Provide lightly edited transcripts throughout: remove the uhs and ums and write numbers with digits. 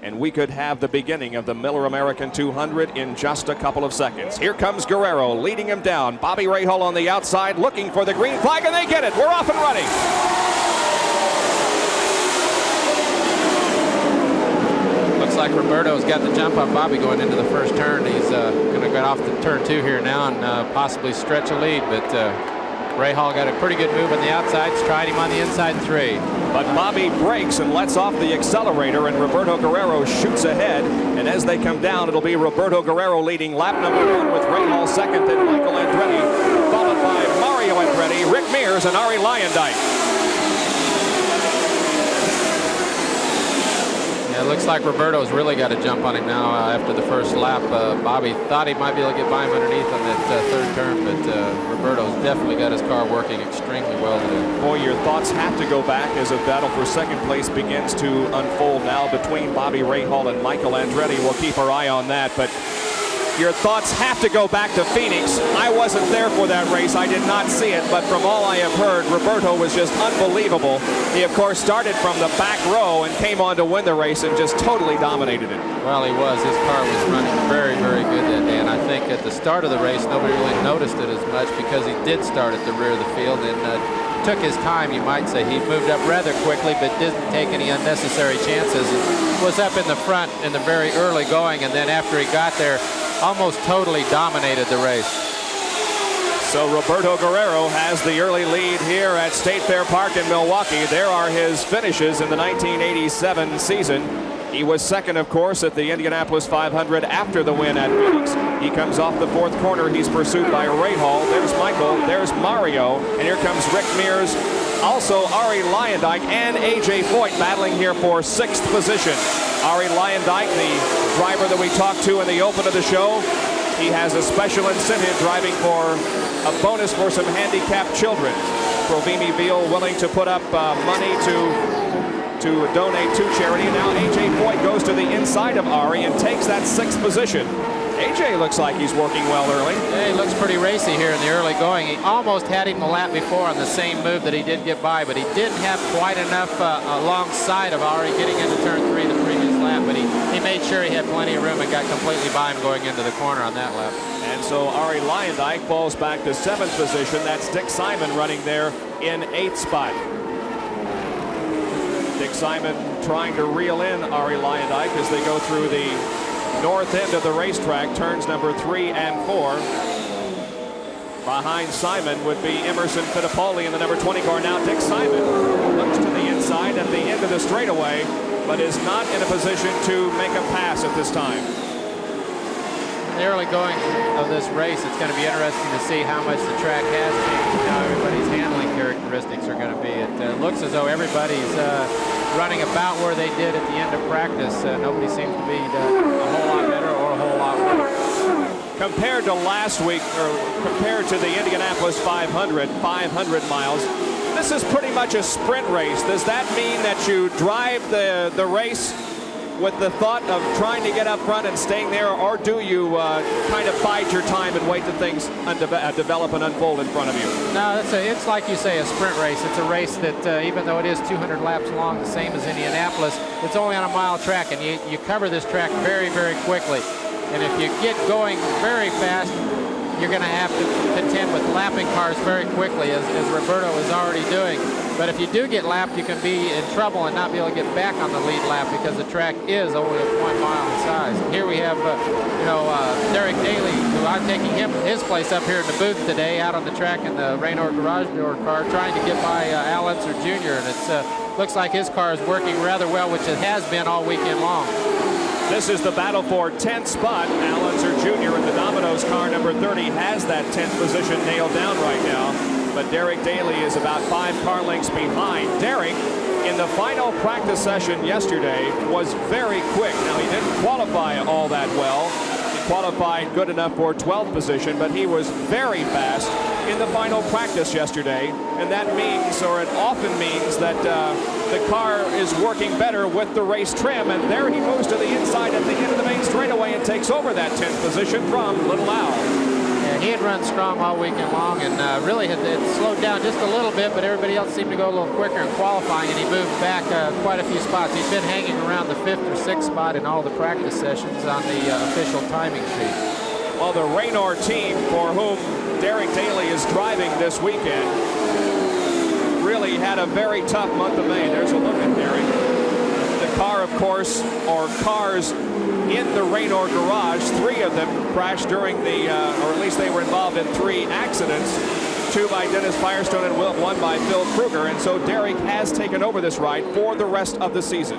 and we could have the beginning of the Miller American 200 in just a couple of seconds. Here comes Guerrero leading him down. Bobby Rahal on the outside looking for the green flag, and they get it. We're off and running. Looks like Roberto's got the jump on Bobby going into the first turn. He's going to get off the turn 2 here now and possibly stretch a lead, but Rahal got a pretty good move on the outside, tried him on the inside 3. But Bobby brakes and lets off the accelerator, and Roberto Guerrero shoots ahead. And as they come down, it'll be Roberto Guerrero leading lap number 1 with Rahal second, then Michael Andretti, followed by Mario Andretti, Rick Mears, and Arie Luyendyk. It looks like Roberto's really got a jump on him now after the first lap. Bobby thought he might be able to get by him underneath on that third turn, but Roberto's definitely got his car working extremely well today. Boy, your thoughts have to go back as a battle for second place begins to unfold now between Bobby Rahal and Michael Andretti. We'll keep our eye on that, but your thoughts have to go back to Phoenix. I wasn't there for that race. I did not see it, but from all I have heard, Roberto was just unbelievable. He, of course, started from the back row and came on to win the race and just totally dominated it. Well, he was. His car was running very, very good that day, and I think at the start of the race, nobody really noticed it as much because he did start at the rear of the field and took his time, you might say. He moved up rather quickly, but didn't take any unnecessary chances. And was up in the front in the very early going, and then after he got there, almost totally dominated the race. So Roberto Guerrero has the early lead here at State Fair Park in Milwaukee. There are his finishes in the 1987 season. He was second, of course, at the Indianapolis 500 after the win at Phoenix. He comes off the 4th corner. He's pursued by Rahal. There's Michael. There's Mario. And here comes Rick Mears. Also, Arie Luyendyk and A.J. Foyt battling here for 6th position. Arie Luyendyk, the driver that we talked to in the open of the show, he has a special incentive driving for a bonus for some handicapped children. Provimi Veal willing to put up money to donate to charity. Now A.J. Foyt goes to the inside of Arie and takes that 6th position. A.J. looks like he's working well early. Yeah, he looks pretty racy here in the early going. He almost had him the lap before on the same move that he did get by, but he didn't have quite enough alongside of Arie getting into turn 3 the previous lap, but he made sure he had plenty of room and got completely by him going into the corner on that lap. And so Arie Luyendyk falls back to 7th position. That's Dick Simon running there in 8th spot. Dick Simon trying to reel in Arie Luyendyk as they go through the north end of the racetrack, turns number 3 and 4. Behind Simon would be Emerson Fittipaldi in the number 20 car. Now Dick Simon looks to the inside at the end of the straightaway, but is not in a position to make a pass at this time. In the early going of this race, it's going to be interesting to see how much the track has changed, how everybody's handling characteristics are going to be. It looks as though everybody's running about where they did at the end of practice. Nobody seems to be a whole lot better or a whole lot worse. Compared to last week, or compared to the Indianapolis 500 miles, this is pretty much a sprint race. Does that mean that you drive the race with the thought of trying to get up front and staying there, or do you kind of bide your time and wait till things develop and unfold in front of you? No, it's like you say, a sprint race. It's a race that even though it is 200 laps long, the same as Indianapolis, it's only on a mile track, and you cover this track very, very quickly. And if you get going very fast, you're going to have to contend with lapping cars very quickly, as Roberto is already doing. But if you do get lapped, you can be in trouble and not be able to get back on the lead lap because the track is only 1 mile in size. And here we have, Derek Daly, who I'm taking his place up here in the booth today, out on the track in the Raynor garage door car, trying to get by Allis Jr. And it looks like his car is working rather well, which it has been all weekend long. This is the battle for 10th spot. Allis Jr. in the Domino's car, number 30, has that 10th position nailed down right now. But Derek Daly is about 5 car lengths behind. Derek, in the final practice session yesterday, was very quick. Now, he didn't qualify all that well. He qualified good enough for 12th position, but he was very fast in the final practice yesterday. And that means, or it often means, that the car is working better with the race trim. And there he moves to the inside at the end of the main straightaway and takes over that 10th position from Little Al. Yeah, he had run strong all weekend long and really had slowed down just a little bit, but everybody else seemed to go a little quicker in qualifying, and he moved back quite a few spots. He's been hanging around the 5th or 6th spot in all the practice sessions on the official timing sheet. Well, the Raynor team, for whom Derek Daly is driving this weekend, really had a very tough month of May. There's a look at Derek. The car, of course, or cars in the Raynor garage, 3 of them crashed during the, or at least they were involved in 3 accidents. 2 by Dennis Firestone and 1 by Phil Kruger. And so Derek has taken over this ride for the rest of the season.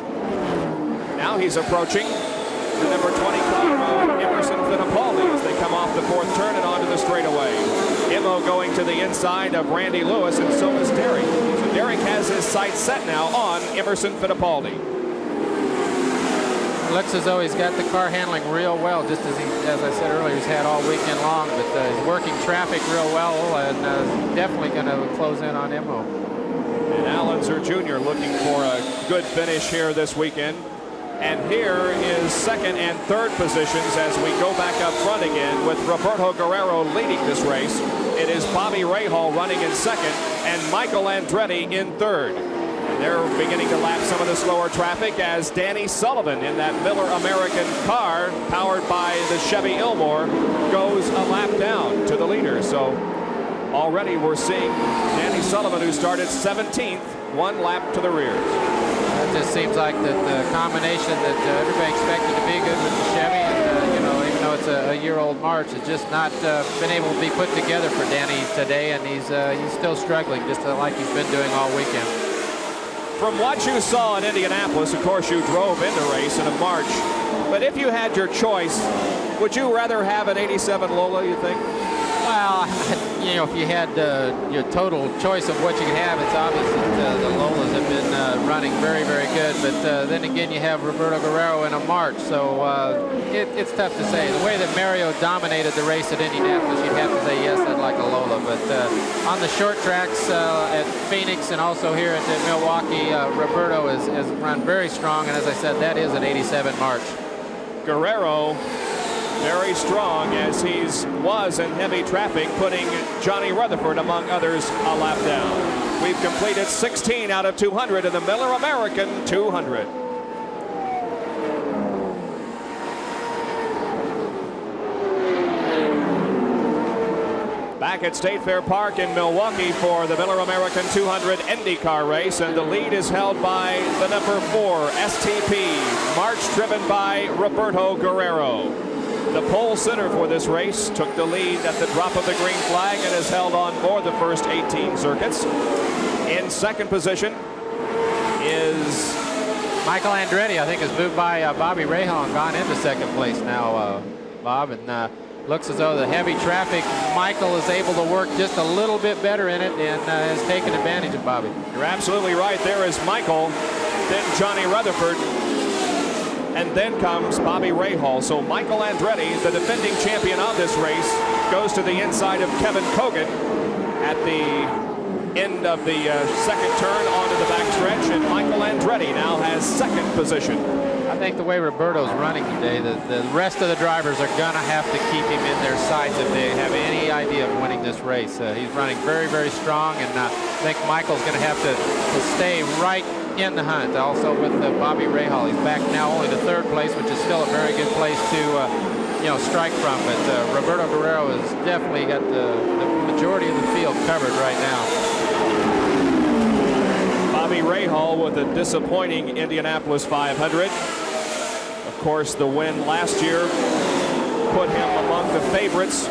Now he's approaching the number 20 car, Emerson Fittipaldi, as they come off the 4th turn and onto the straightaway. Immo going to the inside of Randy Lewis, and so is Derek. So Derek has his sights set now on Emerson Fittipaldi. Looks as though he's got the car handling real well, just as I said earlier, he's had all weekend long, but he's working traffic real well and definitely going to close in on Immo. And Allenzer Jr. looking for a good finish here this weekend. And here is 2nd and 3rd positions as we go back up front again with Roberto Guerrero leading this race. It is Bobby Rahal running in 2nd and Michael Andretti in 3rd. They're beginning to lap some of the slower traffic as Danny Sullivan in that Miller American car powered by the Chevy Ilmore goes a lap down to the leader. So already we're seeing Danny Sullivan, who started 17th, 1 lap to the rear. It just seems like that the combination that everybody expected to be good with the Chevy, and you know, even though it's a year-old March, it's just not been able to be put together for Danny today, and he's still struggling, just like he's been doing all weekend. From what you saw in Indianapolis, of course, you drove in the race in a March, but if you had your choice, would you rather have an 87 Lola, you think? Well, you know, if you had your total choice of what you could have, it's obvious that the Lolas have been running very, very good. But then again, you have Roberto Guerrero in a March, so it's tough to say. The way that Mario dominated the race at Indianapolis, you'd have to say, yes, I'd like a Lola. But on the short tracks at Phoenix and also here at Milwaukee, Roberto has run very strong. And as I said, that is an 87 March. Guerrero very strong as he was in heavy traffic, putting Johnny Rutherford, among others, a lap down. We've completed 16 out of 200 in the Miller American 200. Back at State Fair Park in Milwaukee for the Miller American 200 IndyCar race, and the lead is held by the number 4 STP, March driven by Roberto Guerrero. The pole sitter for this race took the lead at the drop of the green flag and has held on for the first 18 circuits. In 2nd position is Michael Andretti. I think has moved by Bobby Rahal and gone into 2nd place now, Bob. And looks as though the heavy traffic, Michael is able to work just a little bit better in it and has taken advantage of Bobby. You're absolutely right. There is Michael, then Johnny Rutherford, and then comes Bobby Rahal. So Michael Andretti, the defending champion of this race, goes to the inside of Kevin Cogan at the end of the 2nd turn onto the backstretch, and Michael Andretti now has 2nd position. I think the way Roberto's running today, the rest of the drivers are going to have to keep him in their sights if they have any idea of winning this race. He's running very, very strong, and I think Michael's going to have to stay right in the hunt. Also with Bobby Rahal, he's back now only to 3rd place, which is still a very good place to strike from. But Roberto Guerrero has definitely got the majority of the field covered right now. Bobby Rahal with a disappointing Indianapolis 500. Of course, the win last year put him among the favorites,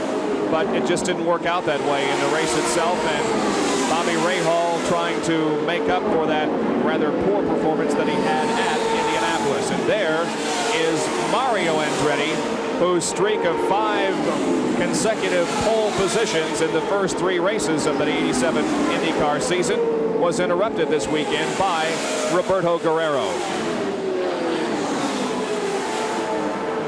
but it just didn't work out that way in the race itself. And Bobby Rahal trying to make up for that rather poor performance that he had at Indianapolis. And there is Mario Andretti, whose streak of 5 consecutive pole positions in the first 3 races of the 87 IndyCar season was interrupted this weekend by Roberto Guerrero.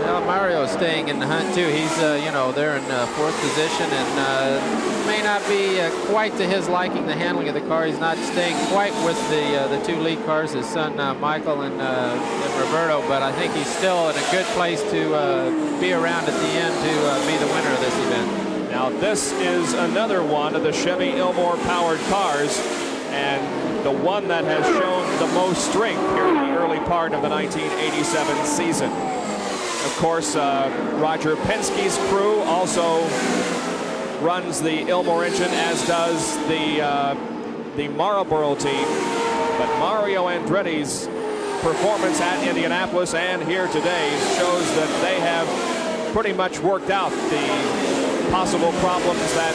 Well, Mario's staying in the hunt too. He's, they're in 4th position, and may not be quite to his liking, the handling of the car. He's not staying quite with the 2 lead cars, his son Michael and Roberto, but I think he's still in a good place to be around at the end to be the winner of this event. Now this is another one of the Chevy Ilmor powered cars, and the one that has shown the most strength here in the early part of the 1987 season. Of course, Roger Penske's crew also runs the Ilmor engine, as does the Marlboro team. But Mario Andretti's performance at Indianapolis and here today shows that they have pretty much worked out the possible problems that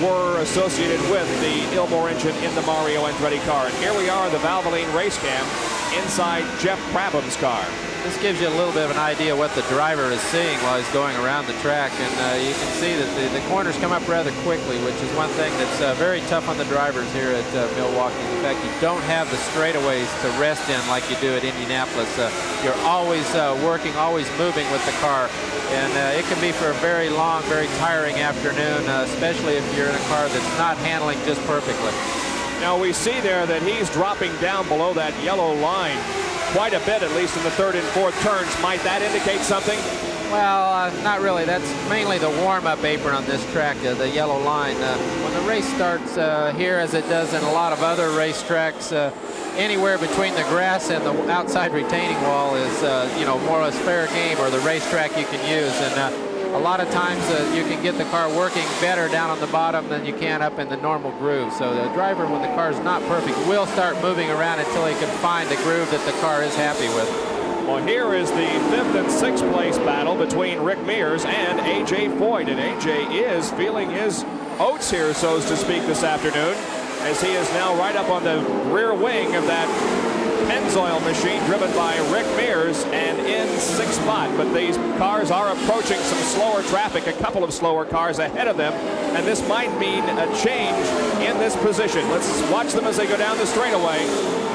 were associated with the Ilmor engine in the Mario Andretti car. And here we are, the Valvoline race cam inside Jeff Brabham's car. This gives you a little bit of an idea what the driver is seeing while he's going around the track, and you can see that the corners come up rather quickly, which is one thing that's very tough on the drivers here at Milwaukee. In fact, you don't have the straightaways to rest in like you do at Indianapolis. You're always working, always moving with the car, and it can be for a very long, very tiring afternoon, especially if you're in a car that's not handling just perfectly. Now we see there that he's dropping down below that yellow line quite a bit, at least in the third and fourth turns. Might that indicate something? Well, not really. That's mainly the warm-up apron on this track, the yellow line. When the race starts here, as it does in a lot of other racetracks, anywhere between the grass and the outside retaining wall is, you know, more or less fair game, or the racetrack you can use. And a lot of times you can get the car working better down on the bottom than you can up in the normal groove. So the driver, when the car is not perfect, will start moving around until he can find the groove that the car is happy with. Well, here is the 5th and 6th place battle between Rick Mears and A.J. Foyt. And A.J. is feeling his oats here, so to speak, this afternoon, as he is now right up on the rear wing of that Pennzoil machine driven by Rick Mears and in 6th spot. But these cars are approaching some slower traffic, a couple of slower cars ahead of them, and this might mean a change in this position. Let's watch them as they go down the straightaway.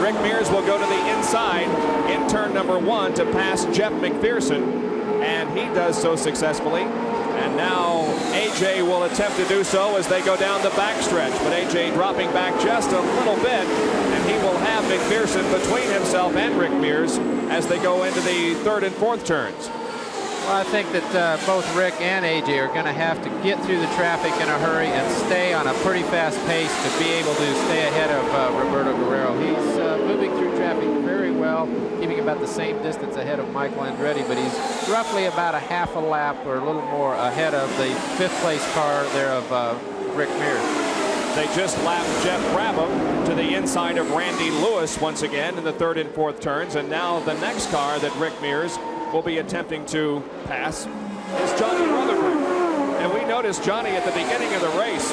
Rick Mears will go to the inside in turn number 1 to pass Jeff McPherson, and he does so successfully. And now A.J. will attempt to do so as they go down the backstretch, but A.J. dropping back just a little bit, and he will have McPherson between himself and Rick Mears as they go into the 3rd and 4th turns. Well, I think that both Rick and A.J. are going to have to get through the traffic in a hurry and stay on a pretty fast pace to be able to stay ahead of Roberto Guerrero. He's moving through traffic very well, keeping about the same distance ahead of Michael Andretti, but he's roughly about a half a lap or a little more ahead of the 5th place car there of Rick Mears. They just lapped Jeff Brabham to the inside of Randy Lewis once again in the 3rd and 4th turns, and now the next car that Rick Mears will be attempting to pass is Johnny Rutherford. And we noticed Johnny at the beginning of the race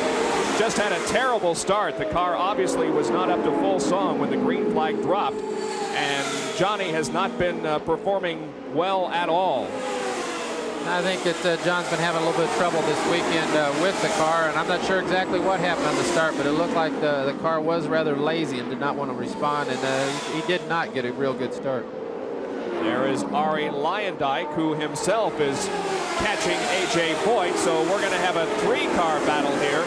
just had a terrible start. The car obviously was not up to full song when the green flag dropped, and Johnny has not been performing well at all. I think that John's been having a little bit of trouble this weekend with the car, and I'm not sure exactly what happened on the start, but it looked like the car was rather lazy and did not want to respond, and he did not get a real good start. There is Arie Luyendyk, who himself is catching A.J. Foyt, so we're going to have a 3-car battle here.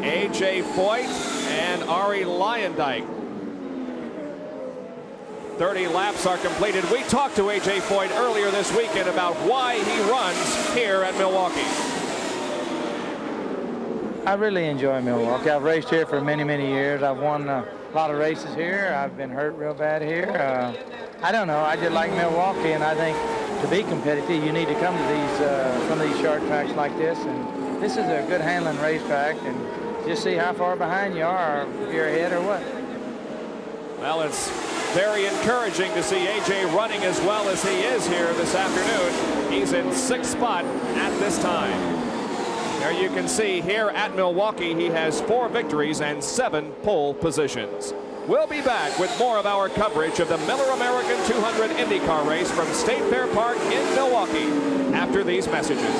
A.J. Foyt and Arie Luyendyk. 30 laps are completed. We talked to A.J. Foyt earlier this weekend about why he runs here at Milwaukee. I really enjoy Milwaukee. I've raced here for many, many years. I've won a lot of races here. I've been hurt real bad here. I don't know. I just like Milwaukee, and I think to be competitive, you need to come to these some of these short tracks like this. And this is a good handling racetrack, and just see how far behind you are, if you're ahead or what. Well, it's very encouraging to see A.J. running as well as he is here this afternoon. He's in 6th spot at this time. There you can see here at Milwaukee, he has 4 victories and 7 pole positions. We'll be back with more of our coverage of the Miller American 200 IndyCar race from State Fair Park in Milwaukee after these messages.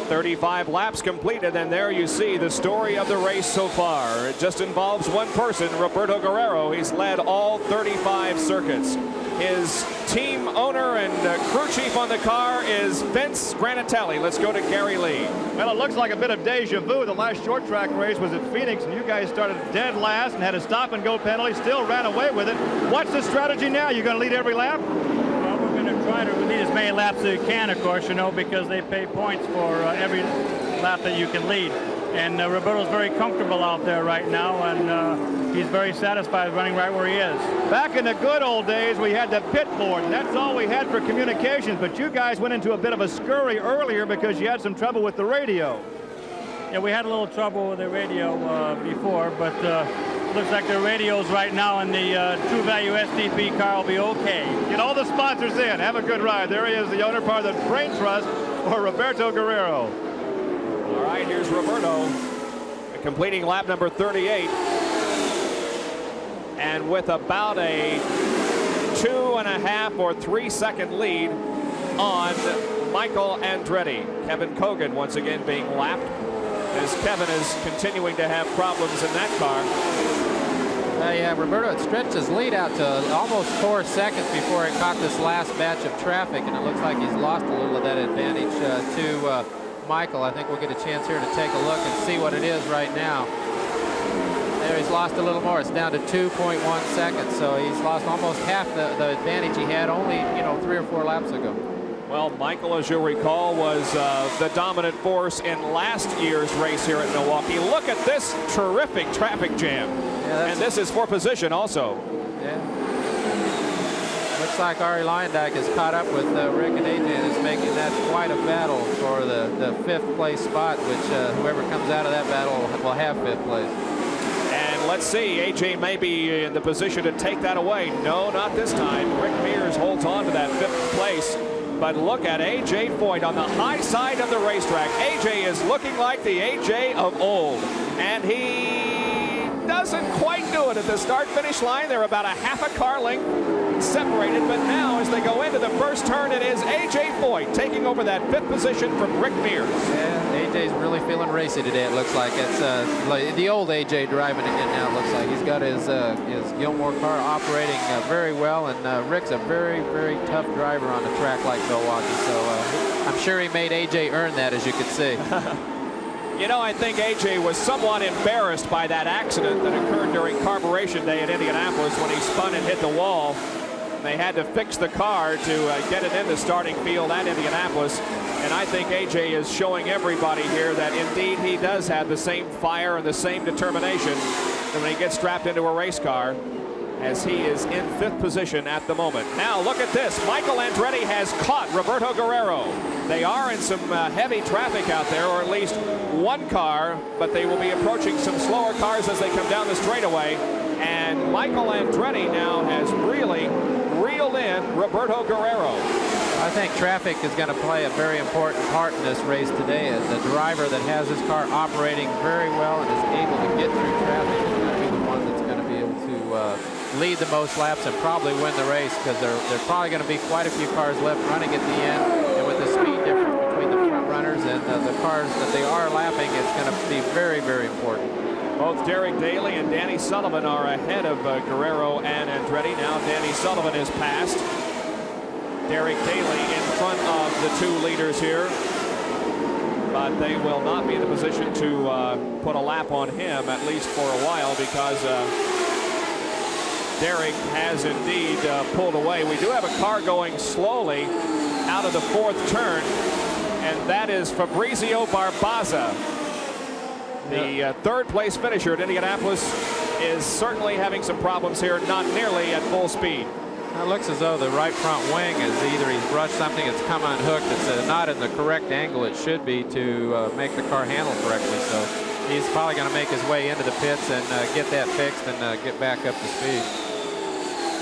35 laps completed, and there you see the story of the race so far. It just involves one person, Roberto Guerrero. He's led all 35 circuits. His team owner and crew chief on the car is Vince Granatelli. Let's go to Gary Lee. Well, it looks like a bit of deja vu. The last short track race was at Phoenix, and you guys started dead last and had a stop and go penalty, still ran away with it. What's the strategy now? You going to lead every lap? Well, we're going going to try to lead as many laps as you can, of course, you know, because they pay points for every lap that you can lead. And Roberto's very comfortable out there right now, and he's very satisfied running right where he is. Back in the good old days, we had the pit board, and that's all we had for communications, but you guys went into a bit of a scurry earlier because you had some trouble with the radio. Yeah, we had a little trouble with the radio before, but looks like the radios right now in the True Value SDP car will be okay. Get all the sponsors in. Have a good ride. There he is, the owner part of the Brain Trust for Roberto Guerrero. All right, here's Roberto completing lap number 38. And with about a 2.5 or 3 second lead on Michael Andretti. Kevin COGAN once again being lapped, as Kevin is continuing to have problems in that car. Yeah, Roberto had stretched his lead out to almost 4 seconds before he caught this last batch of traffic, and it looks like he's lost a little of that advantage to Michael. I think we'll get a chance here to take a look and see what it is right now. There, he's lost a little more. It's down to 2.1 seconds, so he's lost almost half the advantage he had only, 3 or 4 laps ago. Well, Michael, as you'll recall, was the dominant force in last year's race here at Milwaukee. Look at this terrific traffic jam. Yeah, and this is for position also. Yeah. Looks like Arie Luyendyk has caught up with Rick and AJ and is making that quite a battle for the 5th place spot, which whoever comes out of that battle will have 5th place. And let's see, AJ may be in the position to take that away. No, not this time. Rick Mears holds on to that 5th place. But look at A.J. Foyt on the high side of the racetrack. A.J. is looking like the A.J. of old. And he doesn't quite do it at the start-finish line. They're about a half a car length separated. But now, as they go into the first turn, it is A.J. Foyt taking over that 5th position from Rick Mears. Yeah, A.J.'s really feeling racy today, it looks like. It's like the old A.J. driving again now, it looks like. He's got his Gilmore car operating very well, and Rick's a very, very tough driver on a track like Milwaukee, so I'm sure he made A.J. earn that, as you can see. I think A.J. was somewhat embarrassed by that accident that occurred during carburation day at Indianapolis when he spun and hit the wall. They had to fix the car to get it in the starting field at Indianapolis. And I think A.J. is showing everybody here that indeed he does have the same fire and the same determination that when he gets strapped into a race car, as he is in 5th position at the moment. Now look at this. Michael Andretti has caught Roberto Guerrero. They are in some heavy traffic out there, or at least one car, but they will be approaching some slower cars as they come down the straightaway. And Michael Andretti now has really reeled in Roberto Guerrero. I think traffic is going to play a very important part in this race today. As the driver that has his car operating very well and is able to get through traffic is going to be the one that's going to be able to lead the most laps and probably win the race, because there's probably going to be quite a few cars left running at the end. And with the speed difference between the front runners and the cars that they are lapping, it's going to be very, very important. Both Derek Daly and Danny Sullivan are ahead of Guerrero and Andretti. Now Danny Sullivan is passed. Derek Daly in front of the 2 leaders here. But they will not be in a position to put a lap on him, at least for a while, because Derek has indeed pulled away. We do have a car going slowly out of the 4th turn, and that is Fabrizio Barbaza. The 3rd place finisher at Indianapolis is certainly having some problems here, not nearly at full speed. It looks as though the right front wing is either he's brushed something, it's come unhooked, it's not in the correct angle it should be to make the car handle correctly. So he's probably going to make his way into the pits and get that fixed and get back up to speed.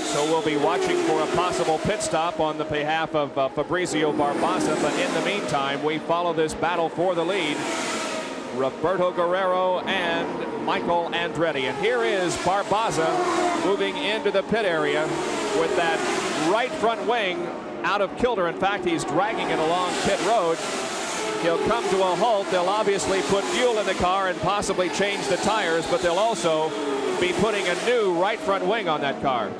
So we'll be watching for a possible pit stop on the behalf of Fabrizio Barbaza. But in the meantime, we follow this battle for the lead. Roberto Guerrero and Michael Andretti. And here is Barbaza moving into the pit area with that right front wing out of kilter. In fact, he's dragging it along pit road. He'll come to a halt. They'll obviously put fuel in the car and possibly change the tires, but they'll also be putting a new right front wing on that car.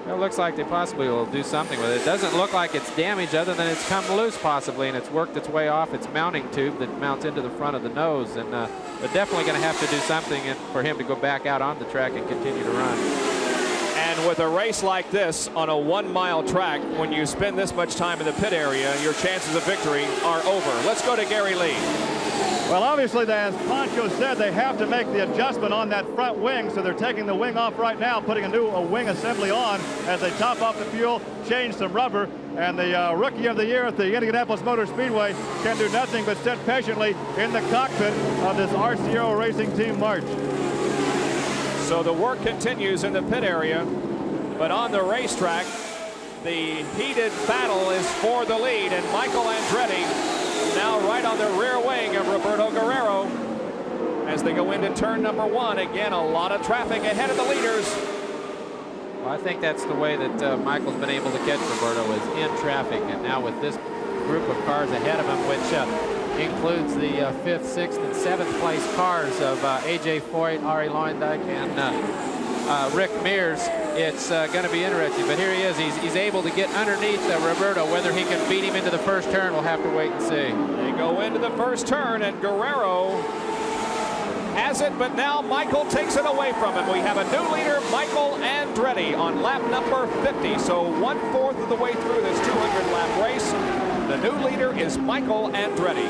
It looks like they possibly will do something with it. It doesn't look like it's damaged, other than it's come loose possibly, and it's worked its way off its mounting tube that mounts into the front of the nose. And they're definitely going to have to do something for him to go back out on the track and continue to run. And And with a race like this on a 1 mile track, when you spend this much time in the pit area, your chances of victory are over. Let's go to Gary Lee. Well, obviously, as Pancho said, they have to make the adjustment on that front wing, so they're taking the wing off right now, putting a wing assembly on as they top off the fuel, change some rubber, and the Rookie of the Year at the Indianapolis Motor Speedway can do nothing but sit patiently in the cockpit of this RCO Racing Team March. So the work continues in the pit area, but on the racetrack, the heated battle is for the lead, and Michael Andretti now right on the rear wing of Roberto Guerrero as they go into turn number 1. Again, a lot of traffic ahead of the leaders. Well, I think that's the way that Michael's been able to catch Roberto, is in traffic, and now with this group of cars ahead of him, which includes the 5th, 6th, and 7th place cars of A.J. Foyt, Arie Luyendyk, and Rick Mears. It's going to be interesting, but here he is. He's able to get underneath Roberto. Whether he can beat him into the first turn, we'll have to wait and see. They go into the first turn, and Guerrero has it, but now Michael takes it away from him. We have a new leader, Michael Andretti, on lap number 50. So 1/4 of the way through this 200-lap race. The new leader is Michael Andretti.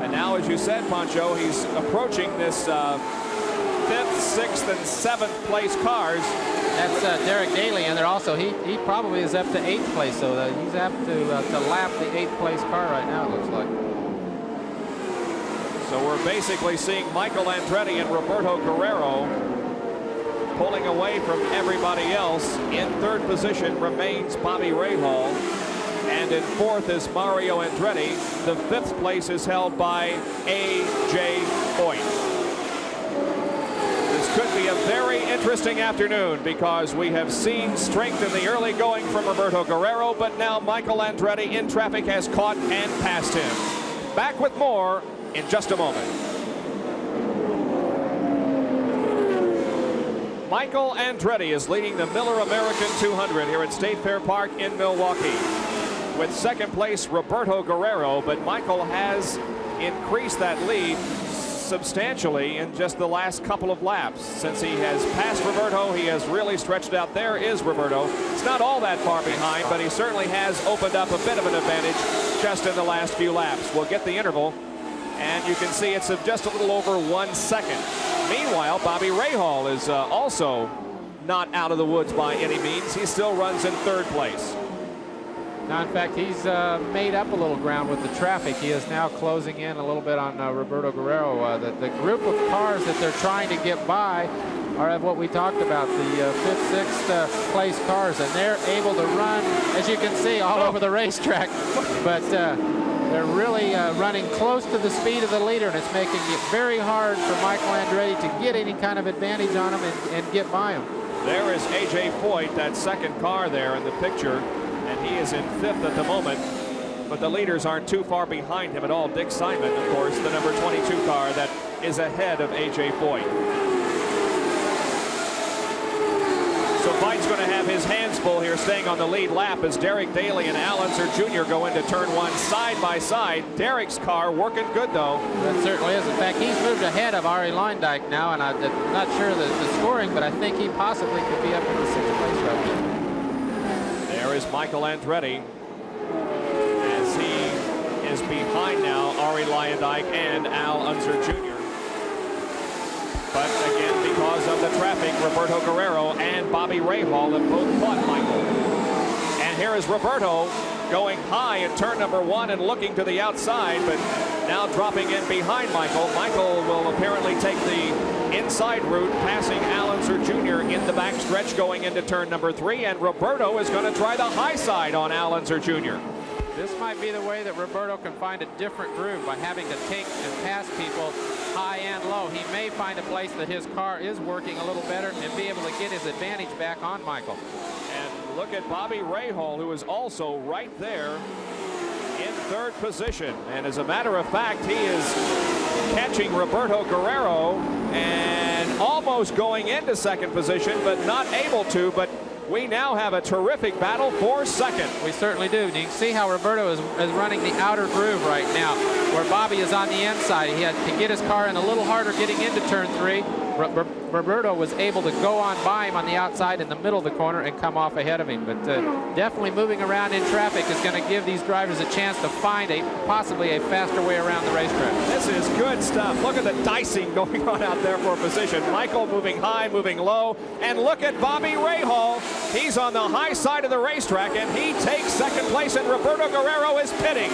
And now, as you said, Pancho, he's approaching this 5th, 6th, and 7th place cars. That's Derek Daly, and they're also he probably is up to 8th place, so he's up to lap the 8th place car right now, it looks like. So we're basically seeing Michael Andretti and Roberto Guerrero pulling away from everybody else. In 3rd position remains Bobby Rahal, and in 4th is Mario Andretti. The 5th place is held by A.J. Foyt. This could be a very interesting afternoon, because we have seen strength in the early going from Roberto Guerrero, but now Michael Andretti in traffic has caught and passed him. Back with more in just a moment. Michael Andretti is leading the Miller American 200 here at State Fair Park in Milwaukee. With 2nd place Roberto Guerrero, but Michael has increased that lead substantially in just the last couple of laps. Since he has passed Roberto, he has really stretched out. There is Roberto. It's not all that far behind, but he certainly has opened up a bit of an advantage just in the last few laps. We'll get the interval, and you can see it's just a little over 1 second. Meanwhile, Bobby Rahal is also not out of the woods by any means. He still runs in 3rd place. Now, in fact, he's made up a little ground with the traffic. He is now closing in a little bit on Roberto Guerrero. The group of cars that they're trying to get by are what we talked about, the 5th, 6th place cars, and they're able to run, as you can see, all over the racetrack. But they're really running close to the speed of the leader, and it's making it very hard for Michael Andretti to get any kind of advantage on him and get by him. There is A.J. Foyt, that 2nd car there in the picture, and he is in 5th at the moment, but the leaders aren't too far behind him at all. Dick Simon, of course, the number 22 car that is ahead of A.J. Foyt. So Foyt's going to have his hands full here, staying on the lead lap as Derek Daly and Al Unser Jr. go into turn 1 side by side. Derek's car working good, though. That certainly is. In fact, he's moved ahead of Arie Luyendyk now, and I'm not sure the scoring, but I think he possibly could be up in the 6th place right now. There is Michael Andretti as he is behind now Arie Luyendyk and Al Unser Jr. But again, because of the traffic, Roberto Guerrero and Bobby Rahal have both caught Michael. And here is Roberto going high in turn number 1 and looking to the outside, but now dropping in behind Michael. Michael will apparently take the inside route, passing Al Unser Jr. in the backstretch going into turn number 3, and Roberto is going to try the high side on Al Unser Jr. This might be the way that Roberto can find a different groove, by having to take and pass people high and low. He may find a place that his car is working a little better and be able to get his advantage back on Michael. And look at Bobby Rahal, who is also right there in 3rd position. And as a matter of fact, he is catching Roberto Guerrero and almost going into 2nd position, but not able to. But We now have a terrific battle for second. We certainly do. And you can see how Roberto is running the outer groove right now, where Bobby is on the inside. He had to get his car in a little harder getting into turn 3. Roberto was able to go on by him on the outside in the middle of the corner and come off ahead of him. But definitely moving around in traffic is going to give these drivers a chance to find possibly a faster way around the racetrack. This is good stuff. Look at the dicing going on out there for position. Michael moving high, moving low. And look at Bobby Rahal. He's on the high side of the racetrack, and he takes second place, and Roberto Guerrero is pitting.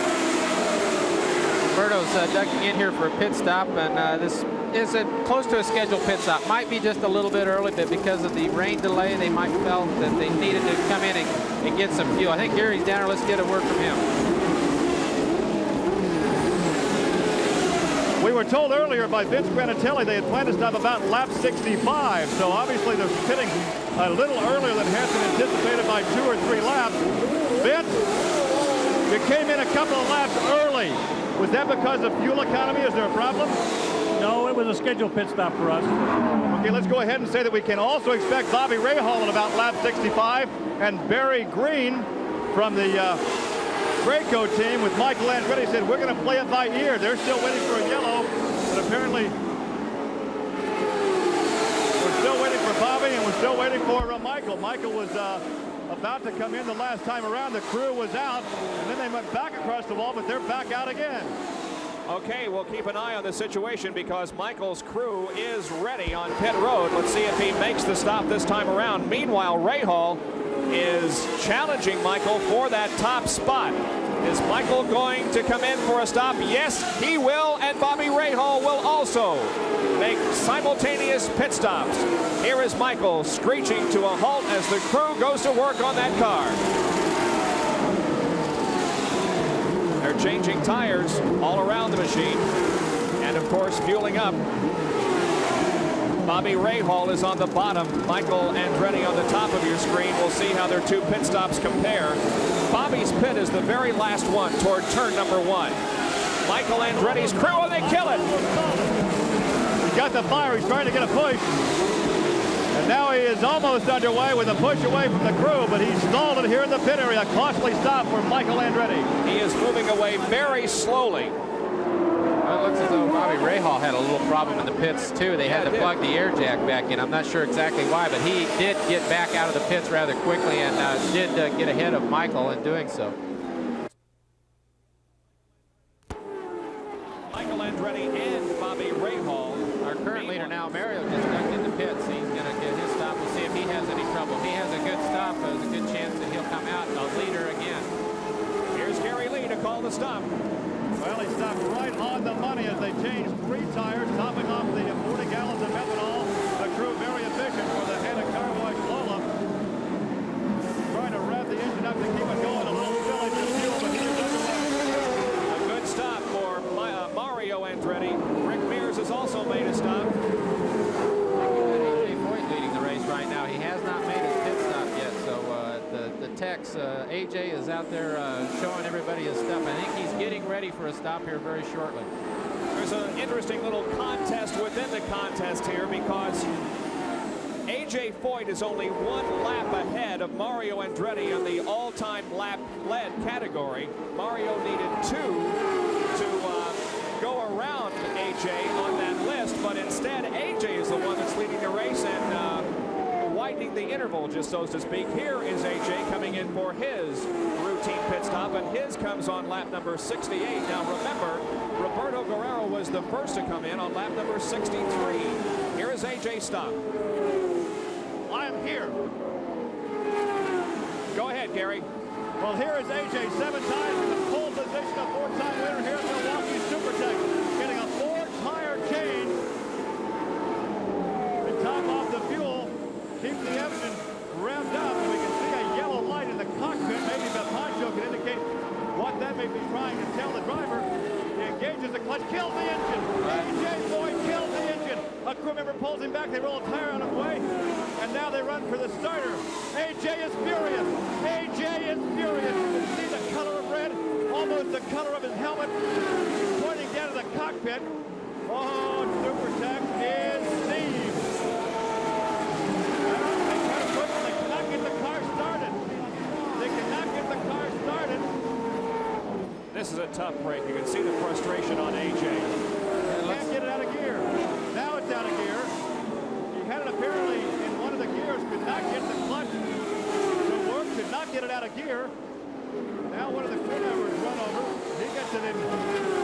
Roberto's ducking in here for a pit stop, and this is close to a scheduled pit stop. Might be just a little bit early, but because of the rain delay, they might felt that they needed to come in and get some fuel. I think Gary's down there. Let's get a word from him. We were told earlier by Vince Granatelli they had planned to stop about lap 65, so obviously they're pitting a little earlier than had been anticipated by 2 or 3 laps. Vince, you came in a couple of laps early. Was that because of fuel economy? Is there a problem? No, it was a scheduled pit stop for us. Okay, let's go ahead and say that we can also expect Bobby Rahal at about lap 65, and Barry Green from the Graco team with Michael Andretti said we're going to play it by ear. They're still waiting for a yellow, but apparently we're still waiting for Bobby, and we're still waiting for Michael. Michael was about to come in the last time around. The crew was out, and then they went back across the wall, but they're back out again. Okay, we'll keep an eye on the situation because Michael's crew is ready on pit road. Let's see if he makes the stop this time around. Meanwhile, Rahal is challenging Michael for that top spot. Is Michael going to come in for a stop? Yes, he will, and Bobby Rahal will also make simultaneous pit stops. Here is Michael screeching to a halt as the crew goes to work on that car. They're changing tires all around the machine and, of course, fueling up. Bobby Rahal is on the bottom. Michael Andretti on the top of your screen. We'll see how their 2 pit stops compare. Bobby's pit is the very last one toward turn number 1. Michael Andretti's crew, and they kill it. He got the fire. He's trying to get a push. And now he is almost underway with a push away from the crew, but he stalled it here in the pit area. A costly stop for Michael Andretti. He is moving away very slowly. Well, it looks as though Bobby Rahal had a little problem in the pits, too. They had to plug the air jack back in. I'm not sure exactly why, but he did get back out of the pits rather quickly and did get ahead of Michael in doing so. Michael Andretti and Bobby Rahal. Our current leader now, Mario, just ducked into pits. He's going to get his stop. We'll see if he has any trouble. If he has a good stop, there's a good chance that he'll come out a leader again. Here's Gary Lee to call the stop. Well, he stopped right on the money as they changed 3 tires, topping off the 40 gallons of methanol. The crew very efficient for the head of car wash Lola. Trying to rev the engine up to keep it going. A little silly to fuel, but he's underway. A good stop for Mario Andretti. Rick Mears has also made a stop. AJ Foyt leading the race right now. He has not made his pit stop yet, so the techs, AJ is out there showing everybody his stuff. I think he's getting ready for a stop here very shortly. There's an interesting little contest within the contest here because AJ Foyt is only 1 lap ahead of Mario Andretti in the all-time lap led category. Mario needed 2 to go around AJ on that list, but instead AJ is the one that's leading the race and widening the interval, just so to speak. Here is AJ coming in for his routine pit stop, and his comes on lap number 68. Now remember, Roberto Guerrero was the first to come in on lap number 63. Here is AJ's stop. I am here. Go ahead, Gary. Well, here is AJ, 7 times in the pole position, a 4-time winner here at Milwaukee Supertech, getting a 4-tire change to top off the fuel. Keep the engine revved up, and we can see a yellow light in the cockpit. Maybe the poncho can indicate what that may be trying to tell the driver. He engages the clutch, kills the engine. AJ Foyt kills the engine. A crew member pulls him back. They roll a tire out of the way, and now they run for the starter. AJ is furious. AJ is furious. You can see the color of red, almost the color of his helmet, pointing down to the cockpit. Oh, Supertech is Steve. They cannot get the car this is a tough break. You can see the frustration on AJ. Can't get it out of gear. Now it's out of gear. He had it apparently in one of the gears, could not get the clutch to work, could not get it out of gear. Now one of the crew members run over. He gets it in.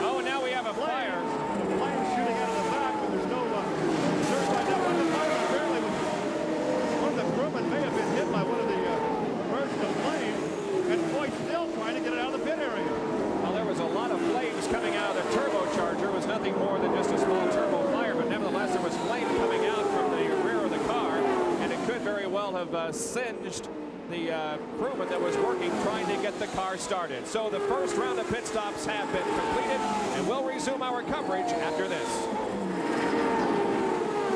Oh, now we have a fire. The flame shooting out of the back, but there's no certified. Now one of the fires apparently was, one of the crewmen may have been hit by one of the bursts of flame, and Foyt's still trying to get it out of the pit area. Well, there was a lot of flames coming out of the turbocharger. It was nothing more than just a small turbo fire, but nevertheless there was flame coming out from the rear of the car, and it could very well have singed the crewman that was working trying to get the car started. So the first round of pit stops have been completed, and we'll resume our coverage after this.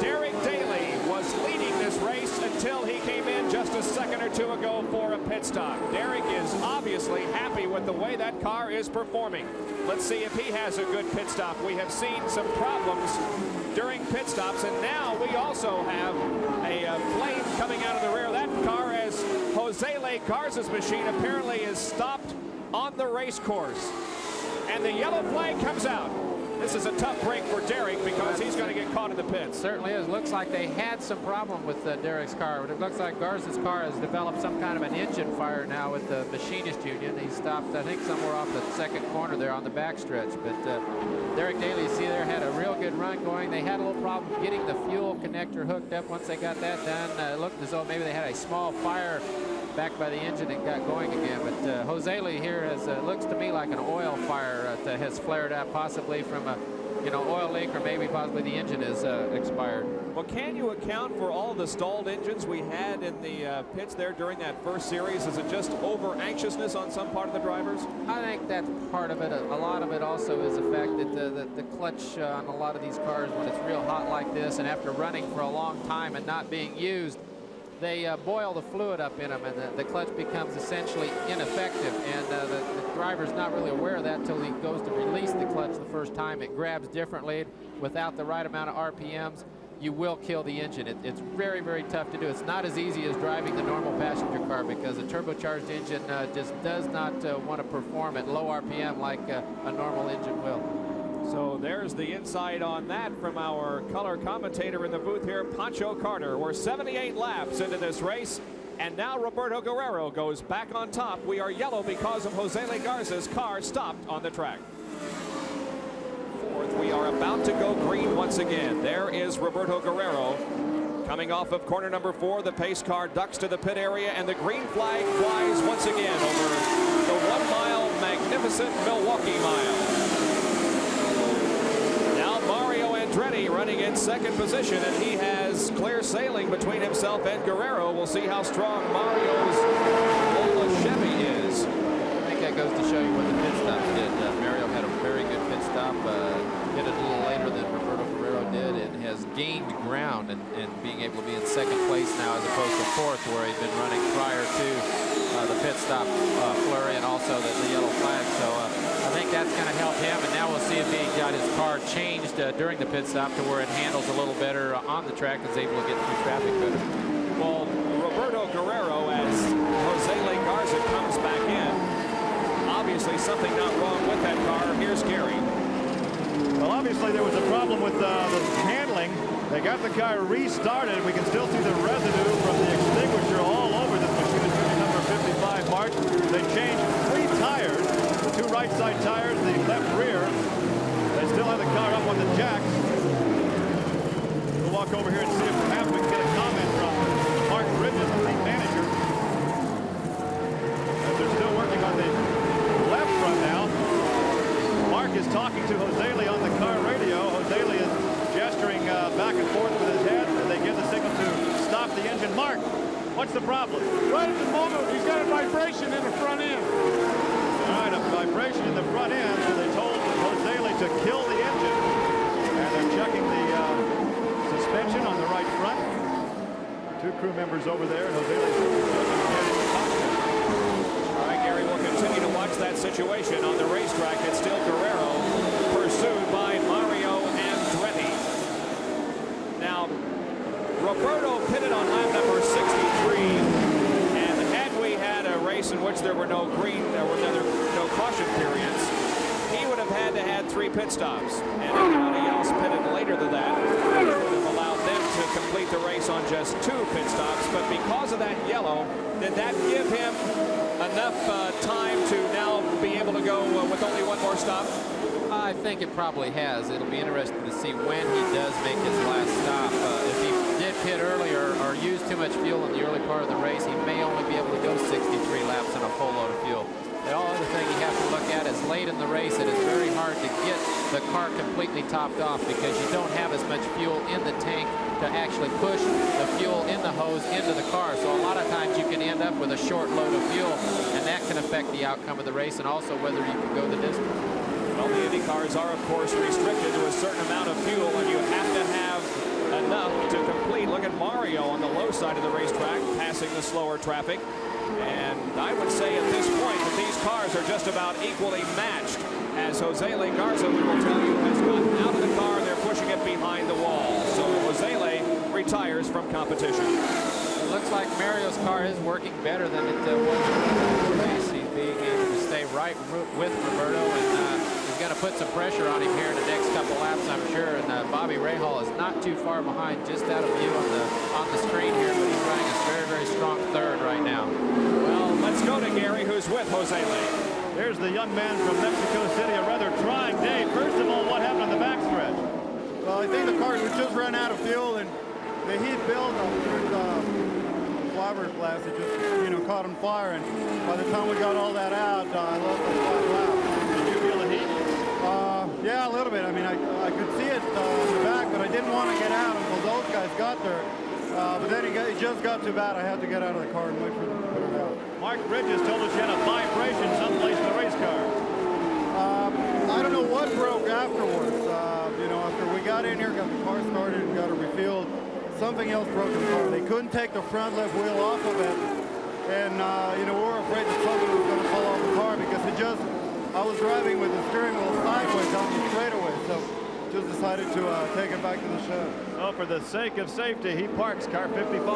Derek Daly was leading this race until he came in just a second or two ago for a pit stop. Derek is obviously happy with the way that car is performing. Let's see if he has a good pit stop. We have seen some problems during pit stops, and now we also have a flame coming out of the rear of that car as Jose Garza's machine apparently is stopped on the race course. And the yellow flag comes out. This is a tough break for Derek because he's going to get caught in the pits. Certainly is. Looks like they had some problem with Derek's car, but it looks like Garza's car has developed some kind of an engine fire now with the machinist union. He stopped, I think, somewhere off the second corner there on the backstretch. But Derek Daly, see there, had a real good run going. They had a little problem getting the fuel connector hooked up. Once they got that done, it looked as though maybe they had a small fire back by the engine and got going again. But Jose Lee here has looks to me like an oil fire that has flared up, possibly from a oil leak, or maybe possibly the engine is expired. Well, can you account for all the stalled engines we had in the pits there during that first series? Is it just over anxiousness on some part of the drivers? I think that's part of it. A lot of it also is the fact that the clutch on a lot of these cars, when it's real hot like this and after running for a long time and not being used, they boil the fluid up in them, and the clutch becomes essentially ineffective. And the driver's not really aware of that until he goes to release the clutch the first time. It grabs differently. Without the right amount of RPMs, you will kill the engine. It's very, very tough to do. It's not as easy as driving the normal passenger car because a turbocharged engine just does not want to perform at low RPM like a normal engine will. So there's the insight on that from our color commentator in the booth here, Pancho Carter. We're 78 laps into this race, and now Roberto Guerrero goes back on top. We are yellow because of Jose Garza's car stopped on the track. Fourth, we are about to go green once again. There is Roberto Guerrero coming off of corner number 4. The pace car ducks to the pit area, and the green flag flies once again over the 1 mile magnificent Milwaukee mile. Running in second position, and he has clear sailing between himself and Guerrero. We'll see how strong Mario's Lola Chevy is. I think that goes to show you what the pit stop did. Mario had a very good pit stop, hit it a little later than Roberto Guerrero did, and has gained ground and being able to be in second place now as opposed to fourth, where he'd been running prior to the pit stop flurry and also the yellow flag. So I think that's going to help him, and now we'll see if he got his car changed during the pit stop to where it handles a little better on the track and is able to get through traffic better. Well, Roberto Guerrero, as Jose Garza comes back in, obviously something not wrong with that car. Here's Gary. Well, obviously there was a problem with the handling. They got the car restarted. We can still see the residue from the extinguisher all over this machine. Number 55 mark. They changed 3 tires. The 2 right side tires, the left rear. They still have the car up on the jacks. We'll walk over here and see if perhaps we can get a comment from Mark Bridges, the team manager. As they're still working on the left front now. Mark is talking to Jose Lee on the car radio. Jose Lee is gesturing back and forth with his head, and they give the signal to stop the engine. Mark, what's the problem? Right at the moment, he's got a vibration in the front end. All right, a vibration in the front end, so they told Jose Lee to kill the engine. And they're checking the suspension on the right front. 2 crew members over there, and Jose Lee's getting the cockpit. All right, Gary, we'll continue to watch that situation on the racetrack. It's still Guerrero, pursued by Mario Andretti. Now, Roberto pitted on lap number 63, and had we had a race in which there were no caution periods, had to have 3 pit stops, and everybody else pitted later than that. It would have allowed them to complete the race on just 2 pit stops, but because of that yellow, did that give him enough time to now be able to go with only 1 more stop? I think it probably has. It'll be interesting to see when he does make his last stop. If he did pit earlier or use too much fuel in the early part of the race, he may only be able to go 63 laps on a full load of fuel. The other thing you have to look at is late in the race, it is very hard to get the car completely topped off because you don't have as much fuel in the tank to actually push the fuel in the hose into the car. So a lot of times you can end up with a short load of fuel, and that can affect the outcome of the race and also whether you can go the distance. Well, the Indy cars are, of course, restricted to a certain amount of fuel, and you have to have enough to complete. Look at Mario on the low side of the racetrack, passing the slower traffic. And I would say at this point that these cars are just about equally matched, as Jose Garza, we will tell you, has gotten out of the car. They're pushing it behind the wall. So Jose retires from competition. It looks like Mario's car is working better than it was in the race. He's being able to stay right with Roberto, and he's going to put some pressure on him here in the next couple laps, I'm sure. And Bobby Rahal is not too far behind, just out of view on the screen here, but he's running a very, very strong third right now. Well, let's go to Gary, who's with Jose Lee. Here's the young man from Mexico City, a rather trying day. First of all, what happened on the backstretch? Well, I think the cars just ran out of fuel, and the heat built through the fiberglass. It just, caught on fire, and by the time we got all that out, I lost like 5 laps. Did you feel the heat? Yeah, a little bit. I mean, I could see it in the back, but I didn't want to get out until those guys got there. But then it just got too bad. I had to get out of the car and wait for them to put it out. Mark Bridges told us you had a vibration someplace in the race car. I don't know what broke afterwards. After we got in here, got the car started, and got it refueled, something else broke in the car. They couldn't take the front left wheel off of it, and we were afraid that something was going to fall off the car because I was driving with the steering wheel sideways down the straightaway, so just decided to take it back to the shed. Well, for the sake of safety, he parks car 55.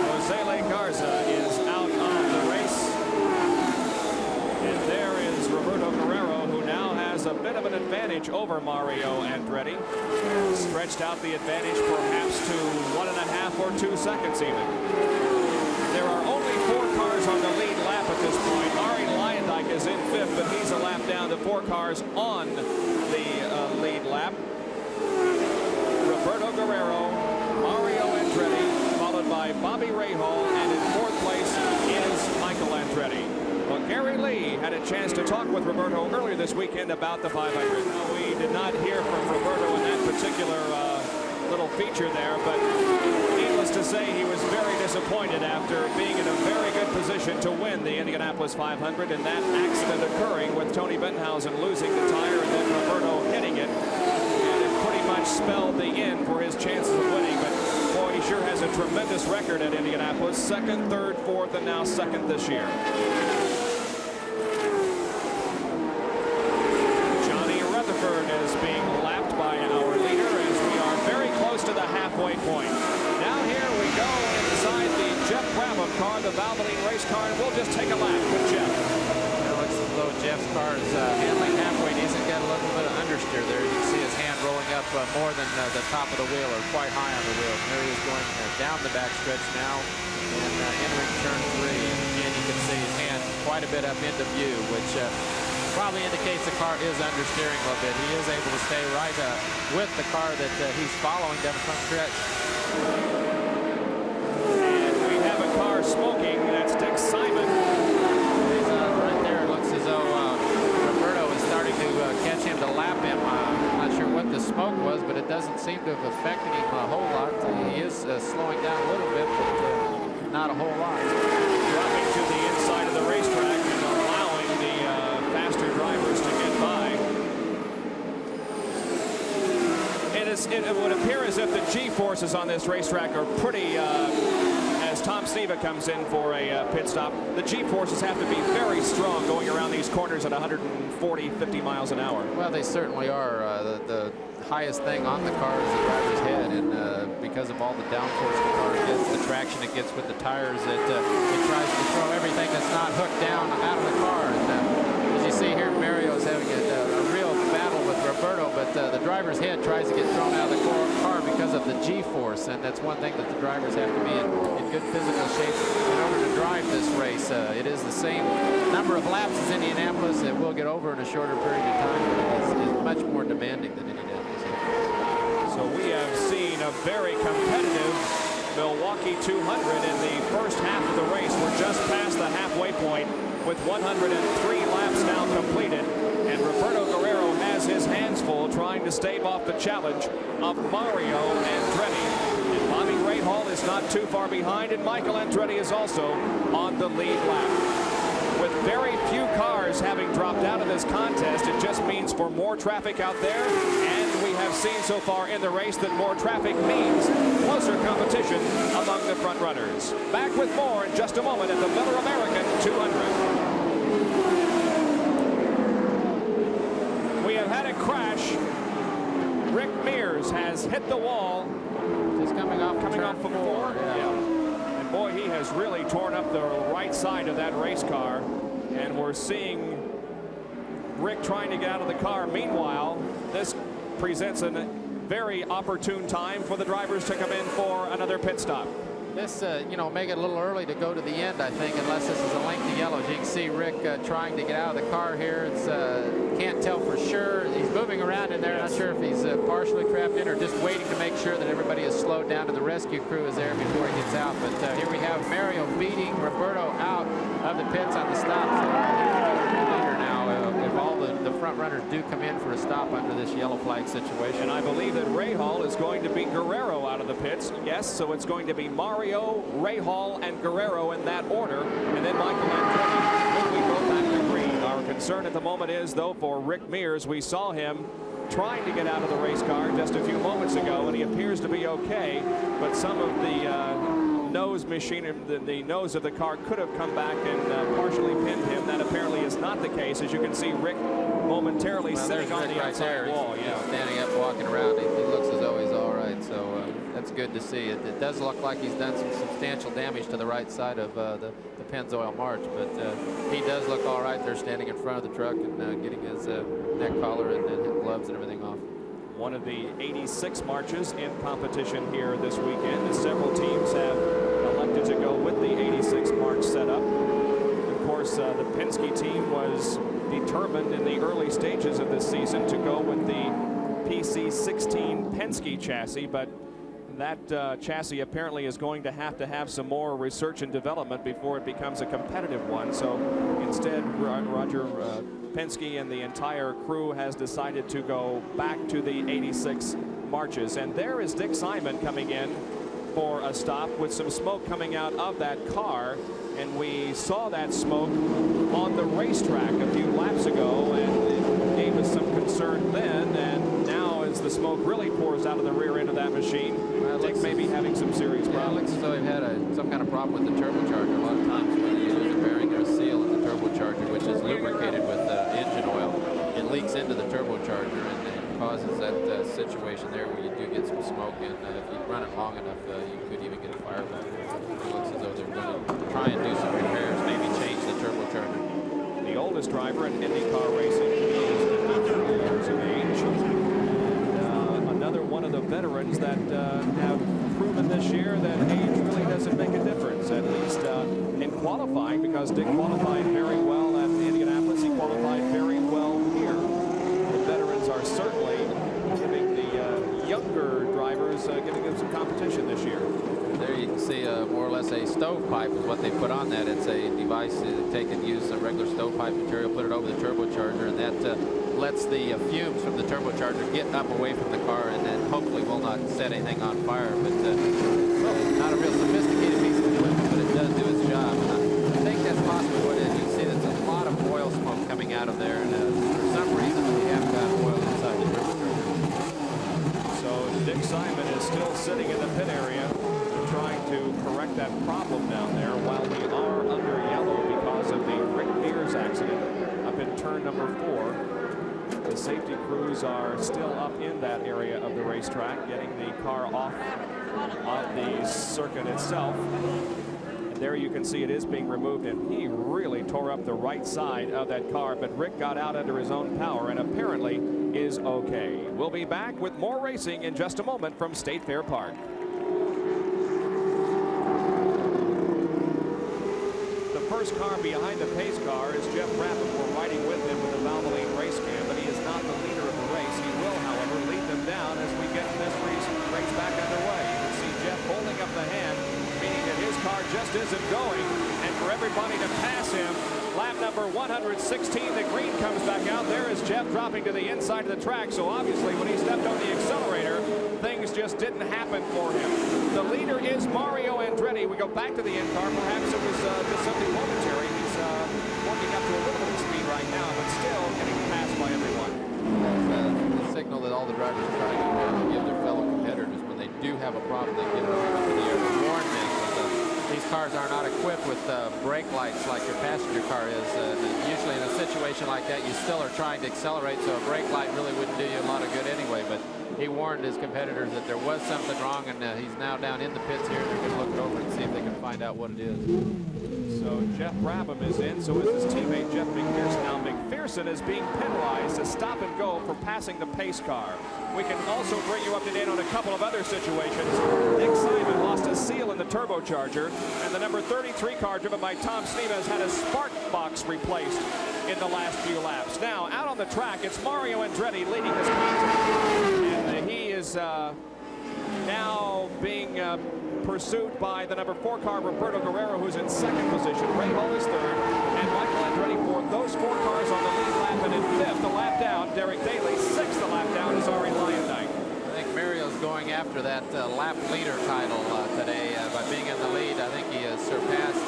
Jose Garza is out on the race. And there is Roberto Guerrero, who now has a bit of an advantage over Mario Andretti. Stretched out the advantage perhaps to 1.5 or 2 seconds even. There are only 4 cars on the lead lap at this point. Ari Leyendijk is in 5th, but he's a lap down to 4 cars on the lead lap. Roberto Guerrero, Mario Andretti, followed by Bobby Rahal, and in 4th place is Michael Andretti. Well, Gary Lee had a chance to talk with Roberto earlier this weekend about the 500. We did not hear from Roberto in that particular little feature there, but needless to say, he was very disappointed after being in a very good position to win the Indianapolis 500, and that accident occurring with Tony Benthausen losing the tire and then Roberto hitting it. And it pretty much spelled the end for his chances of winning, but boy, he sure has a tremendous record at Indianapolis. 2nd, 3rd, 4th, and now 2nd this year. Is being lapped by our leader as we are very close to the halfway point. Now here we go inside the Jeff Brabham car, the Valvoline race car, and we'll just take a lap with Jeff. It looks as though Jeff's car is handling halfway decent. Got a little bit of understeer there. You can see his hand rolling up more than the top of the wheel, or quite high on the wheel. There he is going down the backstretch now and entering turn 3. And you can see his hand quite a bit up into view, which probably indicates the car is understeering a little bit. He is able to stay right with the car that he's following down the front stretch. And we have a car smoking. That's Dick Simon. He's right there. It looks as though Roberto is starting to catch him to lap him. I'm not sure what the smoke was, but it doesn't seem to have affected him a whole lot. He is slowing down a little bit, but not a whole lot. Dropping to the inside of the racetrack and allowing the faster drivers to get by. It would appear as if the G-forces on this racetrack are pretty, as Tom Sneva comes in for a pit stop, the G-forces have to be very strong going around these corners at 140, 50 miles an hour. Well, they certainly are. The highest thing on the car is the driver's head, and because of all the downforce the car gets, the traction it gets with the tires, it tries to throw everything that's not hooked down out of the car. And, as you see here Mario's having a real battle with Roberto, but the driver's head tries to get thrown out of the car because of the G-force, and that's one thing that the drivers have to be in good physical shape in order to drive this race. It is the same number of laps as Indianapolis. It will get over in a shorter period of time, but it's much more demanding than Indianapolis. So we have seen a very competitive Milwaukee 200 in the first half of the race. We're just past the halfway point with 103 laps now completed, and Roberto Guerrero has his hands full trying to stave off the challenge of Mario Andretti. And Bobby Rahal is not too far behind, and Michael Andretti is also on the lead lap. With very few cars having dropped out of this contest, it just means for more traffic out there, and we have seen so far in the race that more traffic means closer competition among the front runners. Back with more in just a moment at the Miller American 200. We have had a crash. Rick Mears has hit the wall. Just coming off from four. Yeah. And boy, he has really torn up the right side of that race car. And we're seeing Rick trying to get out of the car. Meanwhile, this presents a very opportune time for the drivers to come in for another pit stop. This, you know, make it a little early to go to the end, I think, unless this is a lengthy yellow. As you can see Rick trying to get out of the car here. It's can't tell for sure. He's moving around in there. Not sure if he's partially trapped in or just waiting to make sure that everybody is slowed down and the rescue crew is there before he gets out. But here we have Mario beating Roberto out of the pits on the stop. So he's the leader now. If all the front runners do come in for a stop under this yellow flag situation. And I believe that Rahal is going to beat Guerrero out of the pits. Yes, so it's going to be Mario, Rahal, and Guerrero in that order. And then Michael Andretti will be both back to green. Our concern at the moment is, though, for Rick Mears. We saw him trying to get out of the race car just a few moments ago, and he appears to be okay. But some of the nose machine, the nose of the car could have come back and partially pinned him. That apparently is not the case. As you can see, Rick momentarily sitting on the outside wall. He's, standing up, walking around. He looks as though he's all right. So that's good to see. It does look like he's done some substantial damage to the right side of the Pennzoil March, but he does look all right there, standing in front of the truck and getting his neck collar and gloves and everything off. One of the 86 marches in competition here this weekend, as several teams have elected to go with the 86 march setup. Of course, the Penske team was determined in the early stages of this season to go with the PC-16 Penske chassis, but that chassis apparently is going to have some more research and development before it becomes a competitive one. So instead, Roger Penske and the entire crew has decided to go back to the 86 marches. And there is Dick Simon coming in for a stop with some smoke coming out of that car. And we saw that smoke on the racetrack a few laps ago, and it gave us some concern then. And now as the smoke really pours out of the rear end of that machine, Dick may be having some serious problems. It looks as though they've had some kind of problem with the turbocharger. A lot of times when you lose a bearing or a seal in the turbocharger, which is lubricated with engine oil, it leaks into the turbocharger and it causes that situation there where you do get some smoke. And if you run it long enough, you could even get a fire back. It looks as though they're going to try and do some repairs, maybe change the turbocharger. The oldest driver in IndyCar racing is 53 years of age. Another one of the veterans that have proven this year that age really doesn't make a difference, at least in qualifying, because Dick qualified very well at Indianapolis. He qualified very well here. The veterans are certainly giving the younger drivers, giving them some competition this year. There you can see more or less a stovepipe is what they put on that. It's a device to take and use a regular stovepipe material, put it over the turbocharger, and that lets the fumes from the turbocharger get up away from the car, and then hopefully will not set anything on fire. But not a real sophisticated piece of equipment, but it does do its job. And I think that's possibly what it is. You can see there's a lot of oil smoke coming out of there, and for some reason we have got oil inside the turbocharger. So Dick Simon is still sitting in the pit area, trying to correct that problem down there, while we are under yellow because of the Rick Mears accident up in turn number 4. The safety crews are still up in that area of the racetrack, getting the car off of the circuit itself. And There you can see it is being removed, and he really tore up the right side of that car, but Rick got out under his own power and apparently is okay. We'll be back with more racing in just a moment from State Fair Park. The first car behind the pace car is Jeff Brabham. We're riding with him with the Valvoline race cam, but he is not the leader of the race. He will, however, lead them down as we get this race back underway. You can see Jeff holding up the hand, meaning that his car just isn't going, and for everybody to pass him, lap number 116, the green comes back out. There is Jeff dropping to the inside of the track, so obviously when he stepped on the accelerator, things just didn't happen for him. The leader is Mario Andretti. We go back to the IndyCar. Perhaps it was just something momentary. He's working up to a little bit of speed right now, but still getting passed by everyone. That's the signal that all the drivers are trying to give their fellow competitors. When they do have a problem, they get it up in the air to warn them. These cars are not equipped with brake lights like your passenger car is. Usually in a situation like that, you still are trying to accelerate, so a brake light really wouldn't do you a lot of good anyway. But he warned his competitors that there was something wrong, and he's now down in the pits here. They're going to look it over and see if they can find out what it is. So Jeff Brabham is in, so is his teammate Jeff McPherson. Now McPherson is being penalized to stop and go for passing the pace car. We can also bring you up to date on a couple of other situations. Nick Simon lost a seal in the turbocharger, and the number 33 car driven by Tom Sneva has had a spark box replaced in the last few laps. Now, out on the track, it's Mario Andretti leading his contact, and he is now being pursued by the number 4 car, Roberto Guerrero, who's in second position. Ray Hall is third, and Michael Andretti fourth. Those 4 cars on the lead lap, and in fifth, a lap down, Derek Daly. Sixth, a lap down is Ari Lyondike. I think Mario's going after that lap leader title today by being in the lead. I think he has surpassed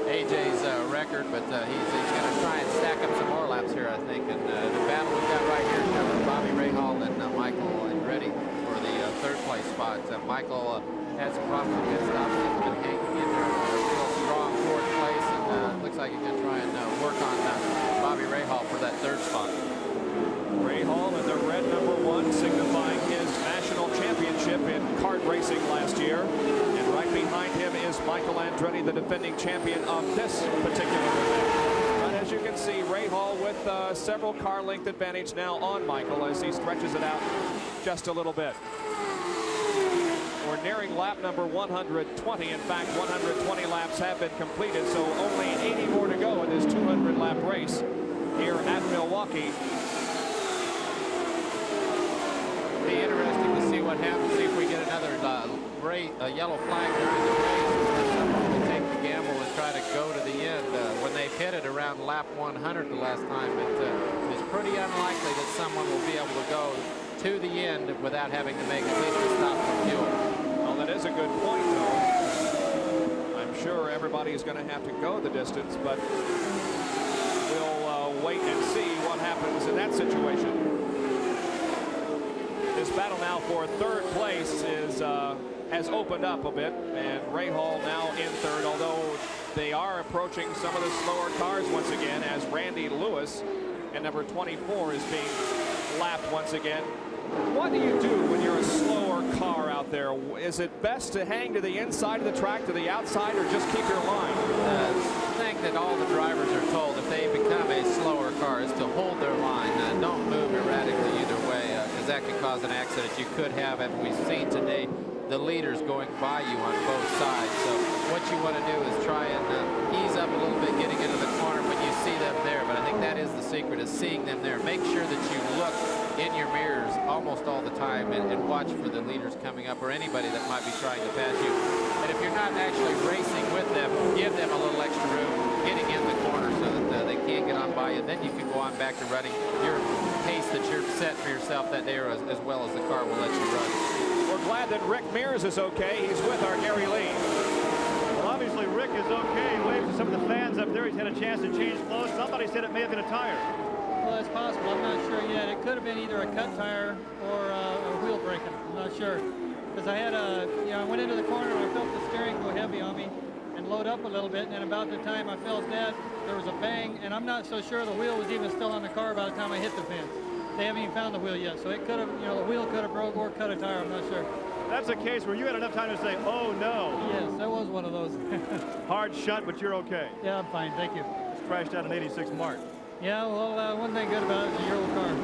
AJ's record, but he's going to try and stack up some more laps here, I think. And the battle we've got right here is Bobby Rahal and Michael Andretti for the third place spot. Michael had some problems with pit stops. He's been hanging in there a real strong fourth place, and looks like he's going to try and work on Bobby Rahal for that third spot. Rahal in the red number 1, signifying his national championship in kart racing last year. And right behind him is Michael Andretti, the defending champion of this particular event. But as you can see, Rahal with several car length advantage now on Michael as he stretches it out just a little bit. We're nearing lap number 120. In fact, 120 laps have been completed, so only 80 more to go in this 200-lap race here at Milwaukee. Be interesting to see what happens, see if we get another yellow flag during the race. Someone will take the gamble and try to go to the end. When they pitted around lap 100 the last time, it's pretty unlikely that someone will be able to go to the end without having to make at least a stop for fuel. Well, that is a good point, though. I'm sure everybody is going to have to go the distance, but we'll wait and see what happens in that situation. This battle now for third place has opened up a bit, and Rahal now in third, although they are approaching some of the slower cars once again as Randy Lewis and number 24 is being lapped once again. What do you do when you're a slower car out there? Is it best to hang to the inside of the track, to the outside, or just keep your line? I think that all the drivers are told if they become a slower car is to hold their line. Don't move erratically either way, because that could cause an accident. You could have, as we've seen today, the leaders going by you on both sides. So what you want to do is try and ease up a little bit getting into the corner when you see them there. But I think that is the secret, is seeing them there. Make sure that you look in your mirrors almost all the time and watch for the leaders coming up or anybody that might be trying to pass you. And if you're not actually racing with them, give them a little extra room getting in the corner so that they can't get on by you. Then you can go on back to running your pace that you're set for yourself that day, as well as the car will let you run. We're glad that Rick Mears is okay. He's with our Gary Lee. Well, obviously Rick is okay. He waved to some of the fans up there. He's had a chance to change clothes. Somebody said it may have been a tire. Well, that's possible. I'm not sure yet. It could have been either a cut tire or a wheel braking. I'm not sure. Because I had I went into the corner and I felt the steering go heavy on me and load up a little bit. And then about the time I felt that, there was a bang. And I'm not so sure the wheel was even still on the car by the time I hit the fence. They haven't even found the wheel yet. So it could have, the wheel could have broke or cut a tire. I'm not sure. That's a case where you had enough time to say, oh no. Yes, that was one of those. Hard shut, but you're okay. Yeah, I'm fine, thank you. Just crashed out an 86 Mart. Yeah, well, one thing good about it is a Euro car.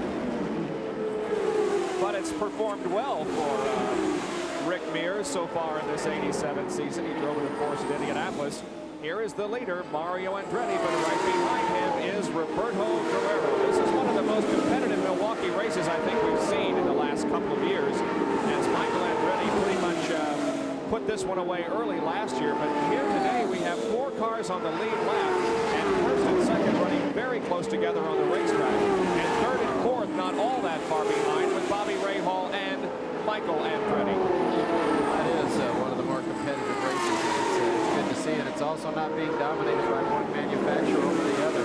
But it's performed well for Rick Mears so far in this 87 season. He drove it, of course, at Indianapolis. Here is the leader, Mario Andretti, but right behind him is Roberto Guerrero. This is one of the most competitive Milwaukee races I think we've seen in the last couple of years, as Michael Andretti pretty much put this one away early last year. But here today we have 4 cars on the lead lap, and first and second running very close together on the racetrack. And third and fourth not all that far behind, with Bobby Rahal and Michael Andretti. That is one of the more competitive races. It's good to see, and it's also not being dominated by one manufacturer over the other.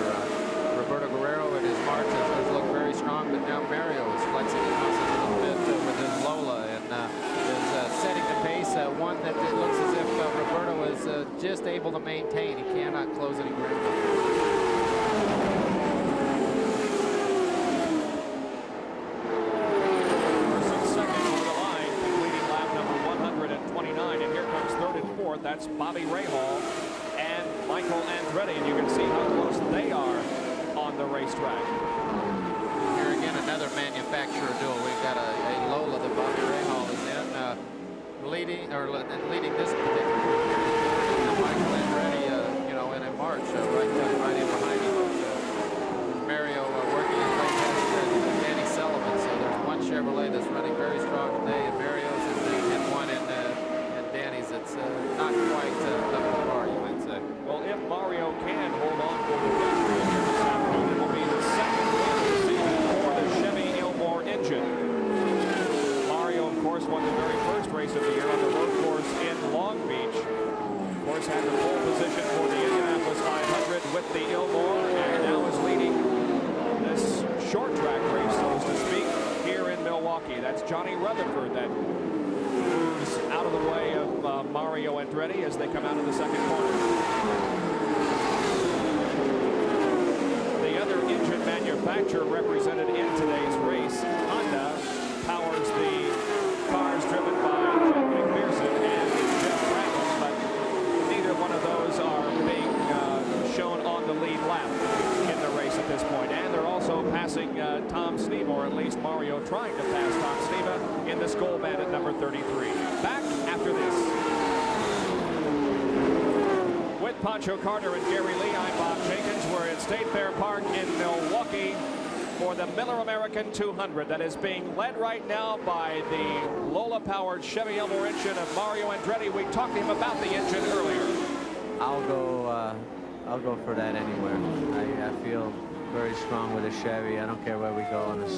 Roberto Guerrero in his March has looked very strong, but now Mario is flexing his muscles a little bit with his Lola and is setting the pace, one that it looks as if Roberto is just able to maintain. He cannot close any ground. That's Bobby Rahal and Michael Andretti, and you can see how close they are on the racetrack. Here again, another manufacturer duel. We've got a Lola that Bobby Rahal is in, leading this particular group here. And Michael Andretti, you know, in a March, right in behind him. Mario working his way past Danny Sullivan. So there's one Chevrolet that's running very strong today, and Mario's and one in Danny's. It's not quite up to par, you might say. Well, if Mario can hold on for the victory here this afternoon, it will be the second win of the season for the Chevy Ilmore engine. Mario, of course, won the very first race of the year on the road course in Long Beach. Of course, had the pole position for the Indianapolis 500 with the Ilmore, and now is leading this short track race, so to speak, here in Milwaukee. That's Johnny Rutherford that moves out of the way of Mario Andretti as they come out of the second corner. The other engine manufacturer represented in today's race, Honda, powers the cars driven by Josef Newgarden and Jeff Franklin, but neither one of those are being shown on the lead lap in the race at this point. And they're also passing Tom Sneva, or at least Mario trying to pass Tom Sneva in the Skull Bandit number 33. Back after this. With Pancho Carter and Gary Lee, I'm Bob Jenkins. We're at State Fair Park in Milwaukee for the Miller American 200 that is being led right now by the Lola-powered Chevy Ilmore engine of Mario Andretti. We talked to him about the engine earlier. I'll go for that anywhere. I feel very strong with a Chevy. I don't care where we go on a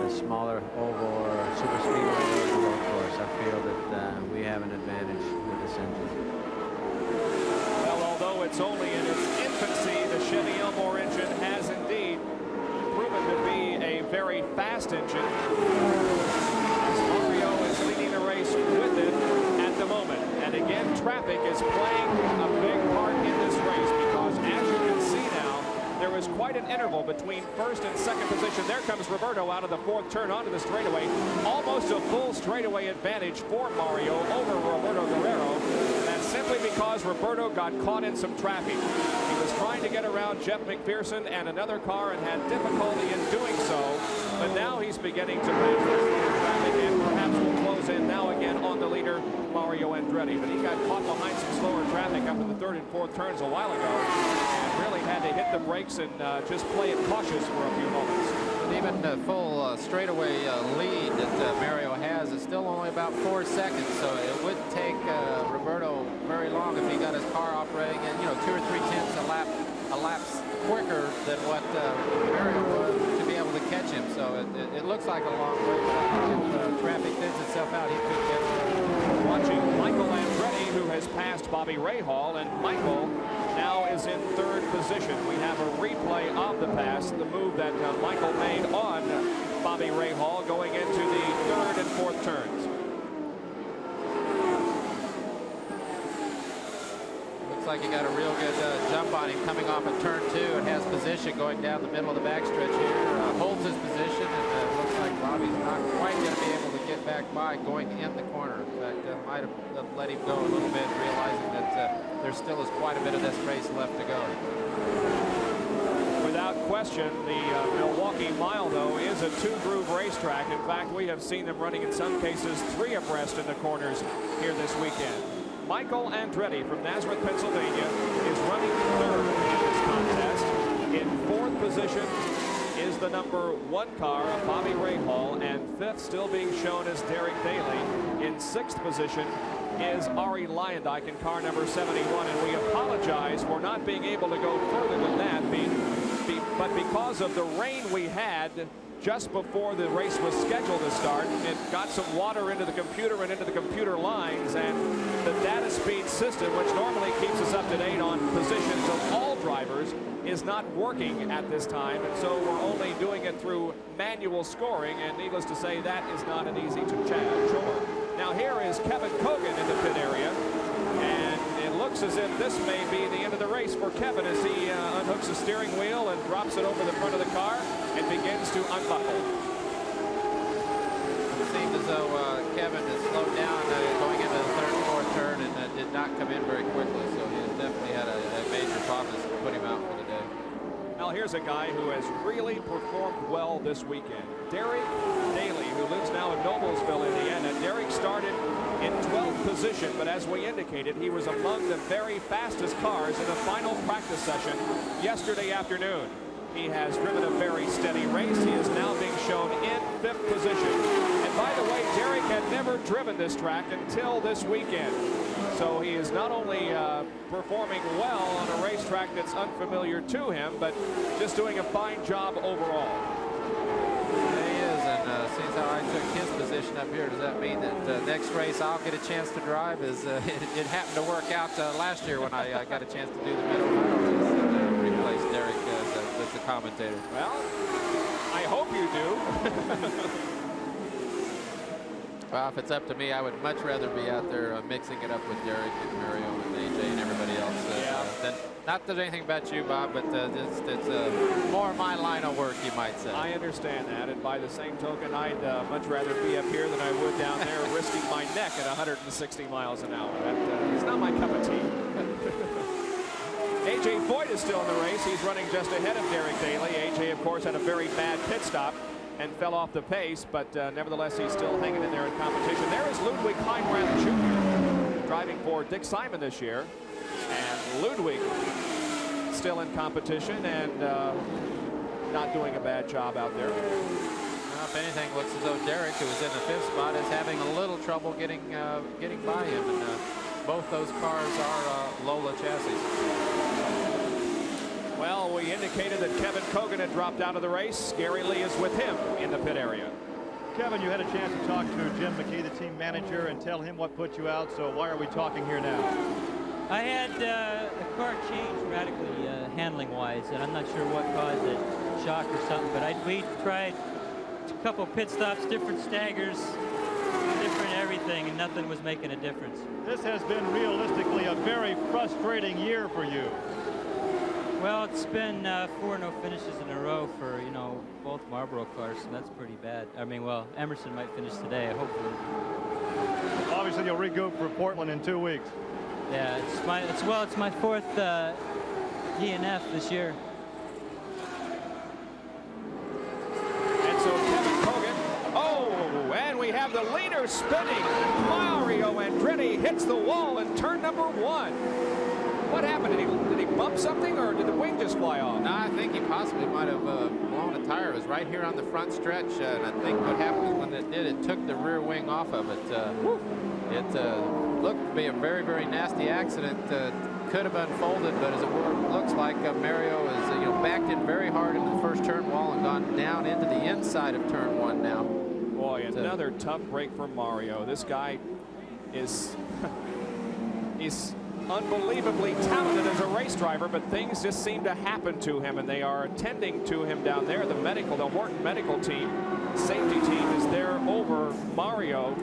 smaller oval or super speedway or road course. I feel that we have an advantage with this engine. Well, although it's only in its infancy, the Chevy Ilmore engine has indeed proven to be a very fast engine. As Mario is leading the race with it at the moment. And again, traffic is playing a big part in this race because, as you can see now, there is quite an interval between first and second position. There comes Roberto out of the fourth turn onto the straightaway. Almost a full straightaway advantage for Mario over Roberto Guerrero. And that's simply because Roberto got caught in some traffic. He was trying to get around Jeff McPherson and another car and had difficulty in doing so. But now he's beginning to pass the traffic and perhaps will close in now again on the leader, Mario Andretti. But he got caught behind some slower traffic up in the third and fourth turns a while ago and really had to hit the brakes and just play it cautious for a few moments. And even the full straightaway lead that Mario has is still only about 4 seconds, so it wouldn't take Roberto very long if he got his car operating at 2 or 3 tenths a lap quicker than what Mario was to be able to catch him. So it looks like a long way, but if traffic thins itself out, he could catch him. Watching Michael Andretti, who has passed Bobby Rahal, and Michael now is in third position. We have a replay of the pass, the move that Michael made on Bobby Rahal going into the third and fourth turns. Looks like he got a real good jump on him coming off of turn 2 and has position going down the middle of the backstretch here. Holds his position, and looks like Bobby's not quite going to be able to get back by going in the corner. In fact, might have let him go a little bit, realizing that there still is quite a bit of this race left to go. Without question, the Milwaukee Mile, though, is a two-groove racetrack. In fact, we have seen them running in some cases 3 abreast in the corners here this weekend. Michael Andretti from Nazareth, Pennsylvania, is running 3rd in this contest. In 4th position is the number 1 car, Bobby Rahal, and 5th still being shown as Derek Daly. In 6th position is Ari Leyendijk in car number 71, and we apologize for not being able to go further than that, but because of the rain we had just before the race was scheduled to start, it got some water into the computer and into the computer lines, and the data speed system, which normally keeps us up to date on positions of all drivers, is not working at this time, and so we're only doing it through manual scoring, and needless to say, that is not an easy chore. Now here is Kevin Cogan in the pit area, and it looks as if this may be the end of the race for Kevin as he unhooks the steering wheel and drops it over the front of the car and begins to unbuckle. It seemed as though Kevin has slowed down going into the 3rd and 4th turn and did not come in very quickly, so he has definitely had a major problem to put him out for the day. Now here's a guy who has really performed well this weekend. Derek Daly, who lives now in Noblesville, Indiana. Derek started in 12th position, but as we indicated, he was among the very fastest cars in the final practice session yesterday afternoon. He has driven a very steady race. He is now being shown in 5th position. And by the way, Derek had never driven this track until this weekend. So he is not only performing well on a racetrack that's unfamiliar to him, but just doing a fine job overall. He is, and seeing how I took his position up here, does that mean that next race I'll get a chance to drive? It happened to work out last year when I got a chance to do the middle race and replace Derek as the commentator. Well, I hope you do. Well, if it's up to me, I would much rather be out there mixing it up with Derek and Mario and AJ and everybody else. Not that there's anything about you, Bob, but it's more my line of work, you might say. I understand that, and by the same token, I'd much rather be up here than I would down there risking my neck at 160 miles an hour. That is not my cup of tea. AJ Foyt is still in the race. He's running just ahead of Derek Daly. AJ, of course, had a very bad pit stop and fell off the pace, but nevertheless, he's still hanging in there in competition. There is Ludwig Heinrath Jr. driving for Dick Simon this year, and Ludwig still in competition and not doing a bad job out there. If anything, looks as though Derek, who was in the 5th spot, is having a little trouble getting by him, and both those cars are Lola chassis. Well, we indicated that Kevin Cogan had dropped out of the race. Gary Lee is with him in the pit area. Kevin, you had a chance to talk to Jim McKee, the team manager, and tell him what put you out, so why are we talking here now? I had the car change radically handling-wise, and I'm not sure what caused it, shock or something, but we tried a couple pit stops, different staggers, different everything, and nothing was making a difference. This has been realistically a very frustrating year for you. Well, it's been 4 no finishes in a row for, you know, both Marlboro cars, so that's pretty bad. I mean, well, Emerson might finish today, hopefully. Obviously, you'll regroup for Portland in 2 weeks. Yeah, it's my 4th DNF this year. And so Kevin Cogan, and we have the leader spinning. Mario Andretti hits the wall in turn number 1. What happened? Did he bump something, or did the wing just fly off? No, I think he possibly might have blown a tire. It was right here on the front stretch, and I think what happened is when it did, it took the rear wing off of it. It looked to be a very, very nasty accident. Could have unfolded, but as it looks like Mario is backed in very hard into the first turn wall and gone down into the inside of turn 1 now. Boy, another tough break for Mario. This guy is he's unbelievably talented as a race driver, but things just seem to happen to him, and they are attending to him down there. The Horton medical team, safety team is there over Mario,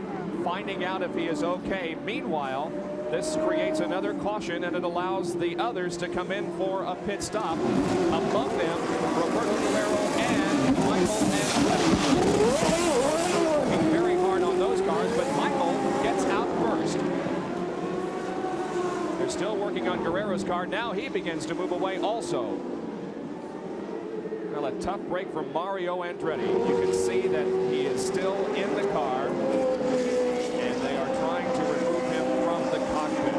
finding out if he is okay. Meanwhile, this creates another caution, and it allows the others to come in for a pit stop. Among them, Roberto Guerrero and Michael Andretti. Working very hard on first. They're still working on Guerrero's car. Now he begins to move away also. Well, a tough break from Mario Andretti. You can see that he is still in the car, and they are trying to remove him from the cockpit.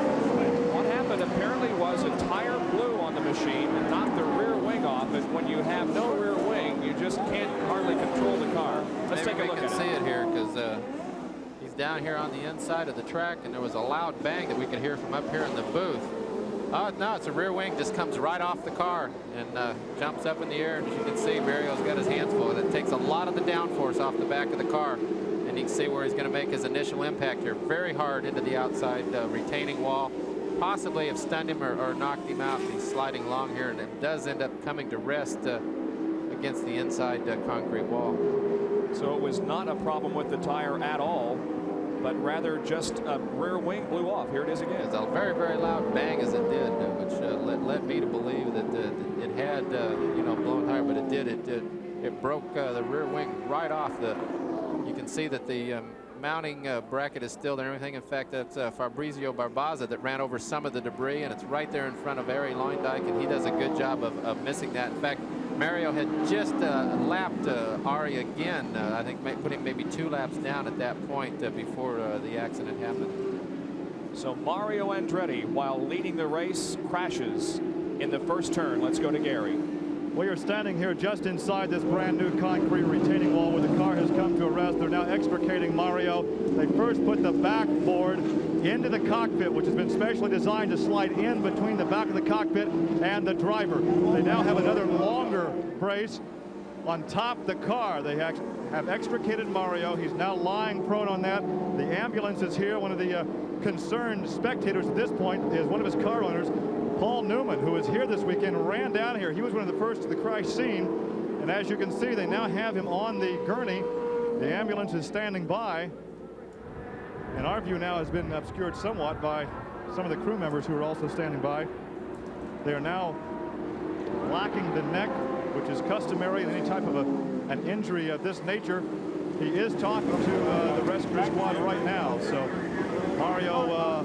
What happened apparently was a tire blew on the machine and knocked the rear wing off, and when you have no rear wing, you just can't hardly control the car. Let's take a look at it. We can see it here because he's down here on the inside of the track, and there was a loud bang that we could hear from up here in the booth. No, it's a rear wing, just comes right off the car and jumps up in the air. And as you can see, Mario's got his hands full. It takes a lot of the downforce off the back of the car. And you can see where he's going to make his initial impact here. Very hard into the outside retaining wall. Possibly have stunned him or knocked him out. He's sliding along here, and it does end up coming to rest against the inside concrete wall. So it was not a problem with the tire at all, but rather just a rear wing blew off. Here it is again. It's a very, very loud bang as it did, which led me to believe that it had, blown tire, but it did. It broke the rear wing right off the. You can see that the mounting bracket is still there and everything. In fact, that's Fabrizio Barbaza that ran over some of the debris, and it's right there in front of Arie Luijendijk, and he does a good job of missing that. In fact, Mario had just lapped Arie again, I think putting maybe 2 laps down at that point before the accident happened. So Mario Andretti, while leading the race, crashes in the first turn. Let's go to Gary. We are standing here just inside this brand new concrete retaining wall where the car has come to a rest. They're now extricating Mario. They first put the backboard into the cockpit, which has been specially designed to slide in between the back of the cockpit and the driver. They now have another longer brace on top of the car. They have extricated Mario. He's now lying prone on that. The ambulance is here. One of the concerned spectators at this point is one of his car owners, Paul Newman, who was here this weekend, ran down here. He was one of the first to the crash scene. And as you can see, they now have him on the gurney. The ambulance is standing by. And our view now has been obscured somewhat by some of the crew members who are also standing by. They are now locking the neck, which is customary in any type of an injury of this nature. He is talking to the rescue squad right now. So Mario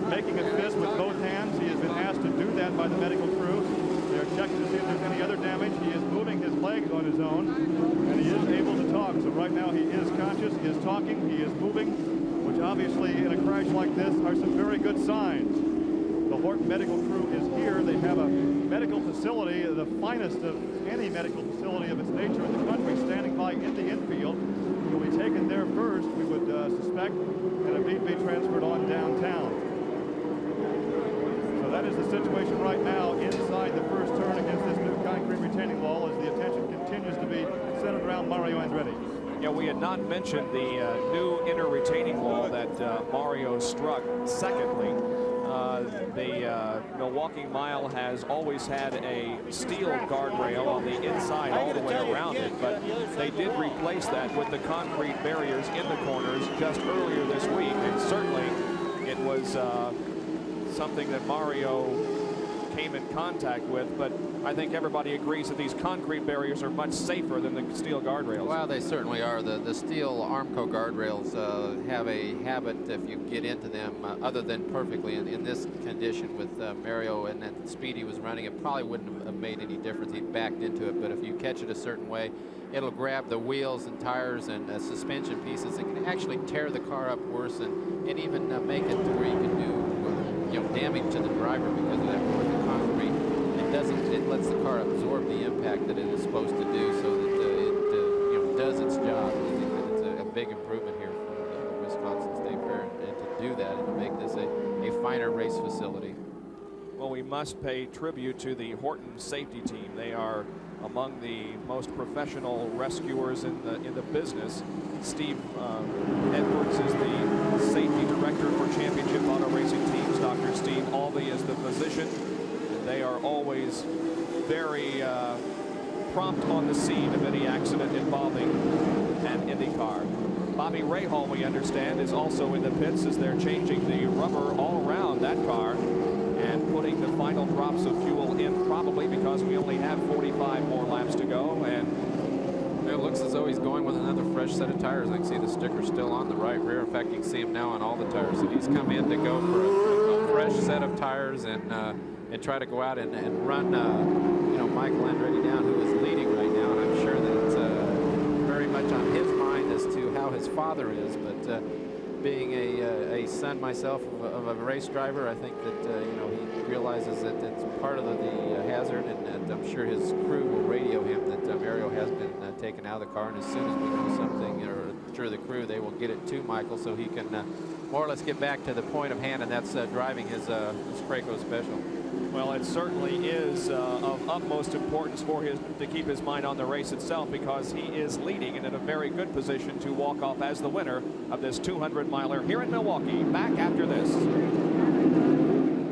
making a fist with both hands. He has been asked to do that by the medical crew. They are checking to see if there's any other damage. He is moving his legs on his own, and he is able to talk. So right now he is conscious, he is talking, he is moving, which obviously in a crash like this are some very good signs. The Horton medical crew is here. They have a medical facility, the finest of any medical facility of its nature in the country, standing by in the infield. He will be taken there first, we would suspect, and if need be transferred on downtown. So that is the situation right now inside the first turn against this new concrete retaining wall as the attention continues to be centered around Mario Andretti. Yeah, we had not mentioned the new inner retaining wall that Mario struck. Secondly, the Milwaukee Mile has always had a steel guardrail on the inside all the way around it, but they did replace that with the concrete barriers in the corners just earlier this week, and certainly it was something that Mario came in contact with, but I think everybody agrees that these concrete barriers are much safer than the steel guardrails. Well, they certainly are. The steel Armco guardrails have a habit, if you get into them, other than perfectly in this condition with Mario and at the speed he was running, it probably wouldn't have made any difference. He backed into it, but if you catch it a certain way, it'll grab the wheels and tires and suspension pieces. It can actually tear the car up worse and even make it to where you can do damage to the driver because of that the concrete. It lets the car absorb the impact that it is supposed to do, so that it does its job. I think that it's a big improvement here for the Wisconsin State Fair, and to do that and to make this a finer race facility. Well, we must pay tribute to the Horton safety team. They are among the most professional rescuers in the business. Steve Edwards is the safety director for Championship Auto Racing Teams. Dr. Steve Albee is the physician. And they are always very prompt on the scene of any accident involving an IndyCar. Bobby Rahal, we understand, is also in the pits as they're changing the rubber all around that car and putting the final drops of fuel in, probably because we only have 45 more laps to go. And It looks as though he's going with another fresh set of tires. I can see the sticker still on the right rear. In fact, you can see him now on all the tires. So he's come in to go for a fresh set of tires and try to go out and run, you know, Michael Andretti down, who is leading right now. And I'm sure that it's very much on his mind as to how his father is. But being a son myself of a race driver, I think that you know, he realizes that it's part of the hazard, and that I'm sure his crew will radio him that Mario has been taken out of the car, and as soon as we know something, or through the crew, they will get it to Michael so he can more or less get back to the point of hand, and that's driving his Craco Special. Well, it certainly is of utmost importance for him to keep his mind on the race itself, because he is leading and in a very good position to walk off as the winner of this 200-miler here in Milwaukee. Back after this.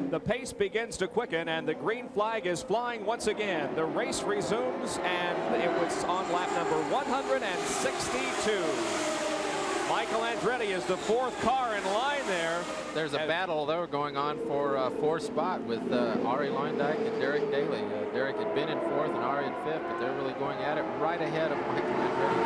The pace begins to quicken, and the green flag is flying once again. The race resumes, and it was on lap number 162. Michael Andretti is the 4th car in line there. There's a battle, though, going on for 4th spot with Arie Luyendyk and Derek Daly. Derek had been in 4th and Arie in 5th, but they're really going at it right ahead of Michael Andretti.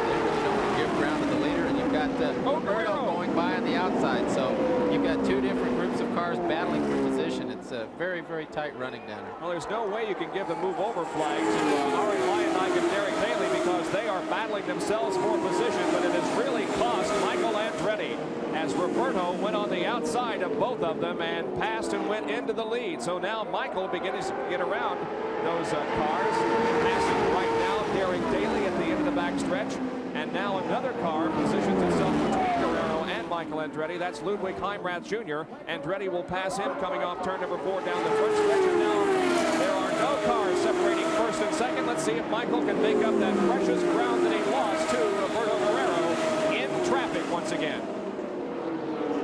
They really don't want to give ground to the leader, and you've got Roberto going by on the outside. So you've got 2 different groups of cars battling for position. It's a very, very tight running down there. Well, there's no way you can give the move over flag to Arie Luyendyk and Derek Daly, because they are battling themselves for position, but it has really cost Michael Andretti, as Roberto went on the outside of both of them and passed and went into the lead. So now Michael begins to get around those cars, passing right now Derek Daly at the end of the backstretch. And now another car positions itself between Guerrero and Michael Andretti. That's Ludwig Heimrath Jr. Andretti will pass him coming off turn number 4 down the front stretch. And now there are no cars separating 1st and 2nd. Let's see if Michael can make up that precious ground that he lost to Roberto Guerrero in traffic once again.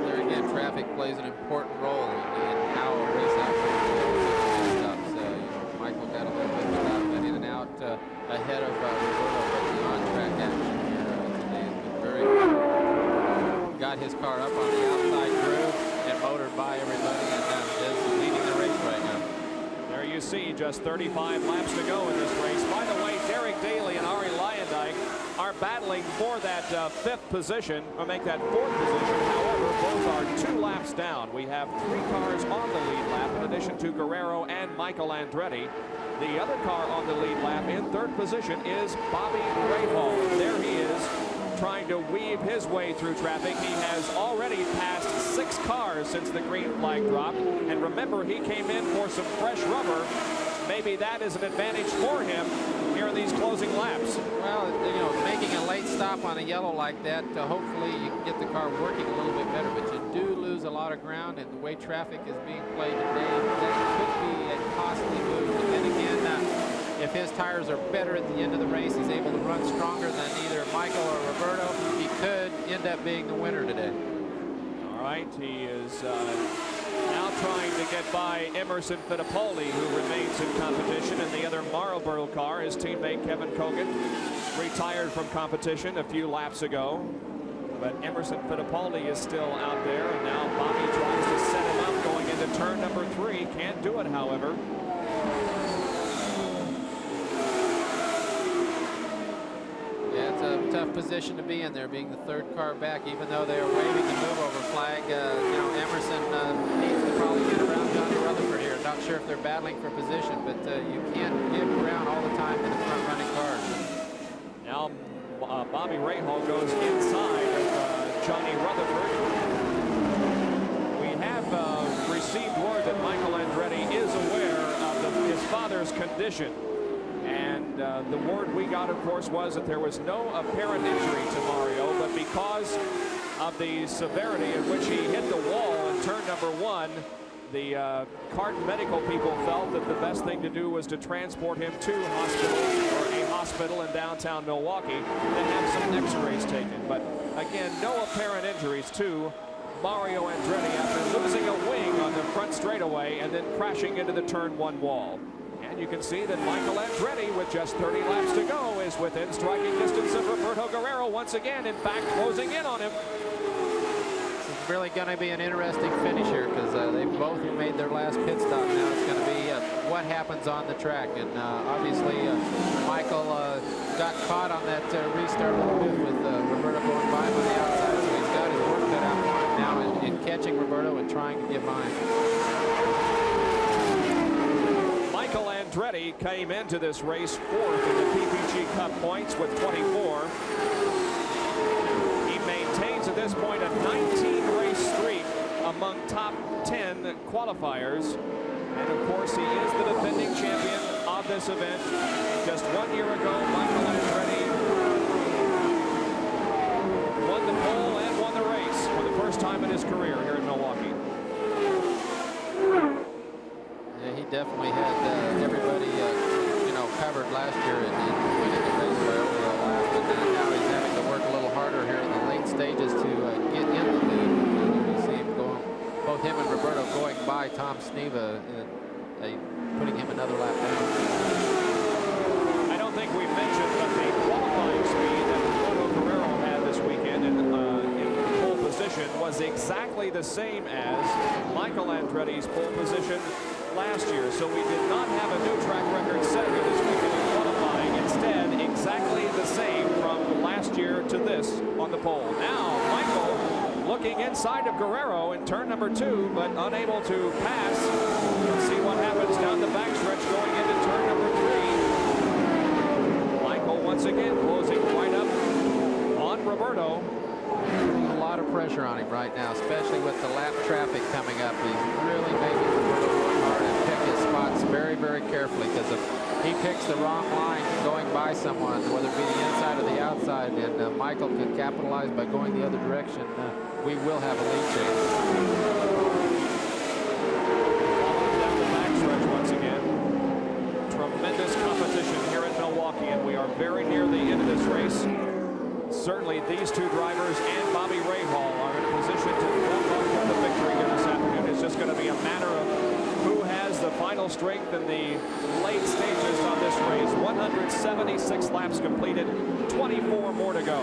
There again, traffic plays an important role in how a race outcomes stops. Michael got a little bit of in and out ahead of Roberto, but the on-track action here today has been very good. Got his car up on the outside groove and motored by everybody, and is leading the race right now. There you see, just 35 laps to go in this race. By the way, Derek Daly and Arie Luyendyk are battling for that 5th position, or make that 4th position. However, both are 2 laps down. We have 3 cars on the lead lap, in addition to Guerrero and Michael Andretti. The other car on the lead lap in 3rd position is Bobby Rahal. There he is, trying to weave his way through traffic. He has already passed 6 cars since the green flag dropped. And remember, he came in for some fresh rubber. Maybe that is an advantage for him here in these closing laps. Well, you know, making a late stop on a yellow like that, hopefully you can get the car working a little bit better, but you do lose a lot of ground, and the way traffic is being played today, that could be a costly move. But then again, if his tires are better at the end of the race, he's able to run stronger than either Michael or Roberto, he could end up being the winner today. All right, he is now trying to get by Emerson Fittipaldi, who remains in competition, and the other Marlboro car, his teammate Kevin Cogan, retired from competition a few laps ago. But Emerson Fittipaldi is still out there, and now Bobby tries to set him up going into turn number 3. Can't do it, however. Yeah, it's a tough position to be in there, being the 3rd car back, even though they are waving the move-over flag. You know, Emerson needs to probably get around Johnny Rutherford here. Not sure if they're battling for position, but you can't give ground all the time to the front-running cars. Now Bobby Rahal goes inside of Johnny Rutherford. We have received word that Michael Andretti is aware of his father's condition. And the word we got, of course, was that there was no apparent injury to Mario, but because of the severity in which he hit the wall in turn number 1, the Cart medical people felt that the best thing to do was to transport him to a hospital in downtown Milwaukee and have some x-rays taken. But again, no apparent injuries to Mario Andretti after losing a wing on the front straightaway and then crashing into the turn 1 wall. And you can see that Michael Andretti, with just 30 laps to go, is within striking distance of Roberto Guerrero once again, in fact, closing in on him. Really going to be an interesting finish here, because they both have made their last pit stop now. It's going to be what happens on the track. And obviously, Michael got caught on that restart a little bit with Roberto going by on the outside, so he's got his work cut out for him now in catching Roberto and trying to get by him. Michael Andretti came into this race fourth in the PPG Cup points with 24. He maintains at this point a 19-race streak among top 10 qualifiers. And of course, he is the defending champion of this event. Just 1 year ago, Michael Andretti won the pole and won the race for the first time in his career here in Milwaukee. Yeah, he definitely had everybody, you know, covered last year and winning the race by over a lap. And now he's having to work a little harder here in the late stages to get in the lead. You see him going, both him and Roberto going by Tom Sneva, putting him another lap down. I don't think we mentioned, but the qualifying speed that Roberto Guerrero had this weekend in pole position was exactly the same as Michael Andretti's pole position last year. So we did not have a new track record set here this weekend in qualifying. Instead, exactly the same from last year to this on the pole. Now, Michael looking inside of Guerrero in turn number 2, but unable to pass. Let's see what happens down the backstretch going into turn number 3. Michael once again closing right up on Roberto. A lot of pressure on him right now, especially with the lap traffic coming up. He's really making Roberto work hard and pick his spots very, very carefully, because if he picks the wrong line going by someone, whether it be the inside or the outside, and Michael can capitalize by going the other direction, we will have a lead change. Down the backstretch once again. Tremendous competition here in Milwaukee, and we are very near the end of this race. Certainly these two drivers and Bobby Rahal are in a position to walk off with the victory here this afternoon. It's just going to be a matter of who has the final strength in the late stages of this race. 176 laps completed, 24 more to go.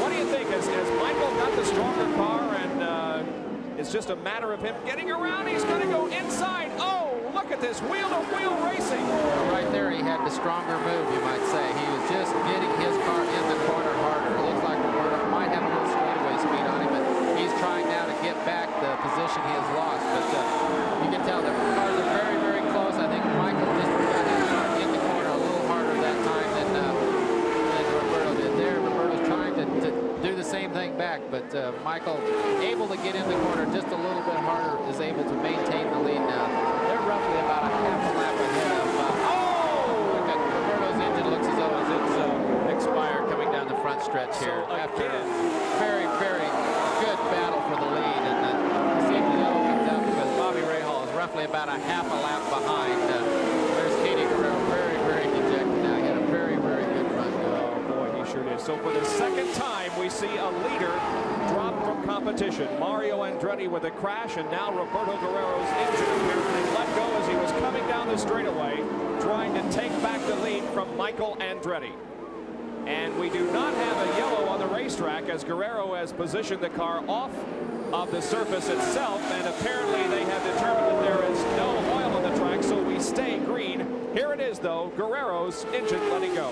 What do you think? Has Michael got the stronger car, and it's just a matter of him getting around? He's going to go inside. Oh, look at this wheel-to-wheel racing. Well, right there, he had the stronger move, you might say. He was just getting his car in the corner harder. It looks like Roberto might have a little straightaway speed on him, but he's trying now to get back the position he has lost. But you can tell the cars are very, very close. I think Michael just got his car in the corner a little harder that time than Roberto did there. Roberto's trying to do the same thing back, but Michael, able to get in the corner just a little bit harder, is able to maintain the lead now. They're roughly about a half a lap ahead of look at Roberto's engine. Looks as though it's expired coming down the front stretch here. So after a very, very good battle for the lead, and the safety yellow comes out because Bobby Rahal is roughly about a half a lap behind. There's Katie Guerrero, very, very dejected now. He had a very, very good run. Oh boy, he sure did. So for the second time, we see a leader drop from competition. Mario Andretti with a crash, and now Roberto Guerrero's engine apparently let go as he was coming down the straightaway, trying to take back the lead from Michael Andretti. And we do not have a yellow on the racetrack, as Guerrero has positioned the car off of the surface itself, and apparently they have determined that there is no oil on the track, so we stay green. Here it is, though, Guerrero's engine letting go.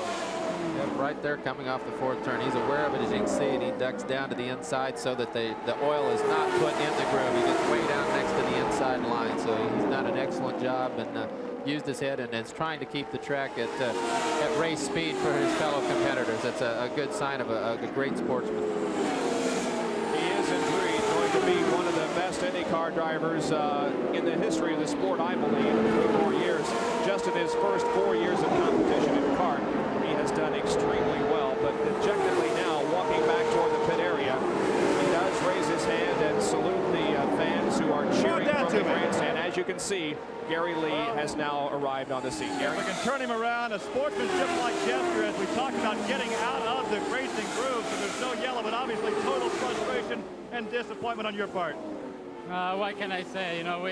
Yep, right there coming off the fourth turn. He's aware of it, as you can see, and he ducks down to the inside so that the oil is not put in the groove. He gets way down next to the inside line, so he's done an excellent job and used his head and is trying to keep the track at race speed for his fellow competitors. That's a good sign of a great sportsman. He is indeed going to be one of the best IndyCar drivers in the history of the sport, I believe, in 3 more years. Just in his first 4 years of competition in kart, he has done extremely well, but dejectedly now walking back toward the pit area. He does raise his hand and salute the fans who are cheering from the grandstand. As you can see, Gary Lee has now arrived on the scene. Gary? We can turn him around, a sportsmanship-like gesture as we talked about getting out of the racing groove, so there's no yellow, but obviously total frustration and disappointment on your part. What can I say? You know,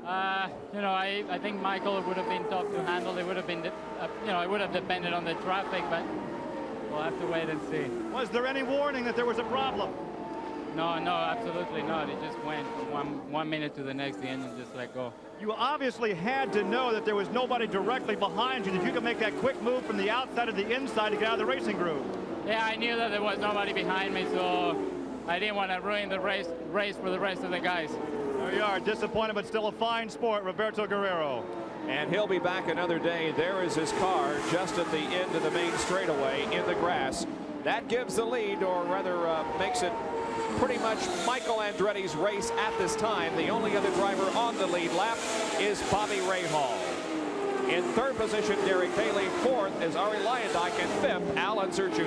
I think Michael would have been tough to handle. It would have been, it would have depended on the traffic, but we'll have to wait and see. Was there any warning that there was a problem? No, absolutely not. It just went from one minute to the next. The engine just let go. You obviously had to know that there was nobody directly behind you, that you could make that quick move from the outside to the inside to get out of the racing groove. Yeah, I knew that there was nobody behind me, so I didn't want to ruin the race for the rest of the guys. There you are, disappointed, but still a fine sport, Roberto Guerrero. And he'll be back another day. There is his car just at the end of the main straightaway in the grass. That gives the lead, or rather makes it pretty much Michael Andretti's race at this time. The only other driver on the lead lap is Bobby Rahal. In third position, Derek Bailey. Fourth is Arie Luyendyk, and fifth, Al Unser Jr.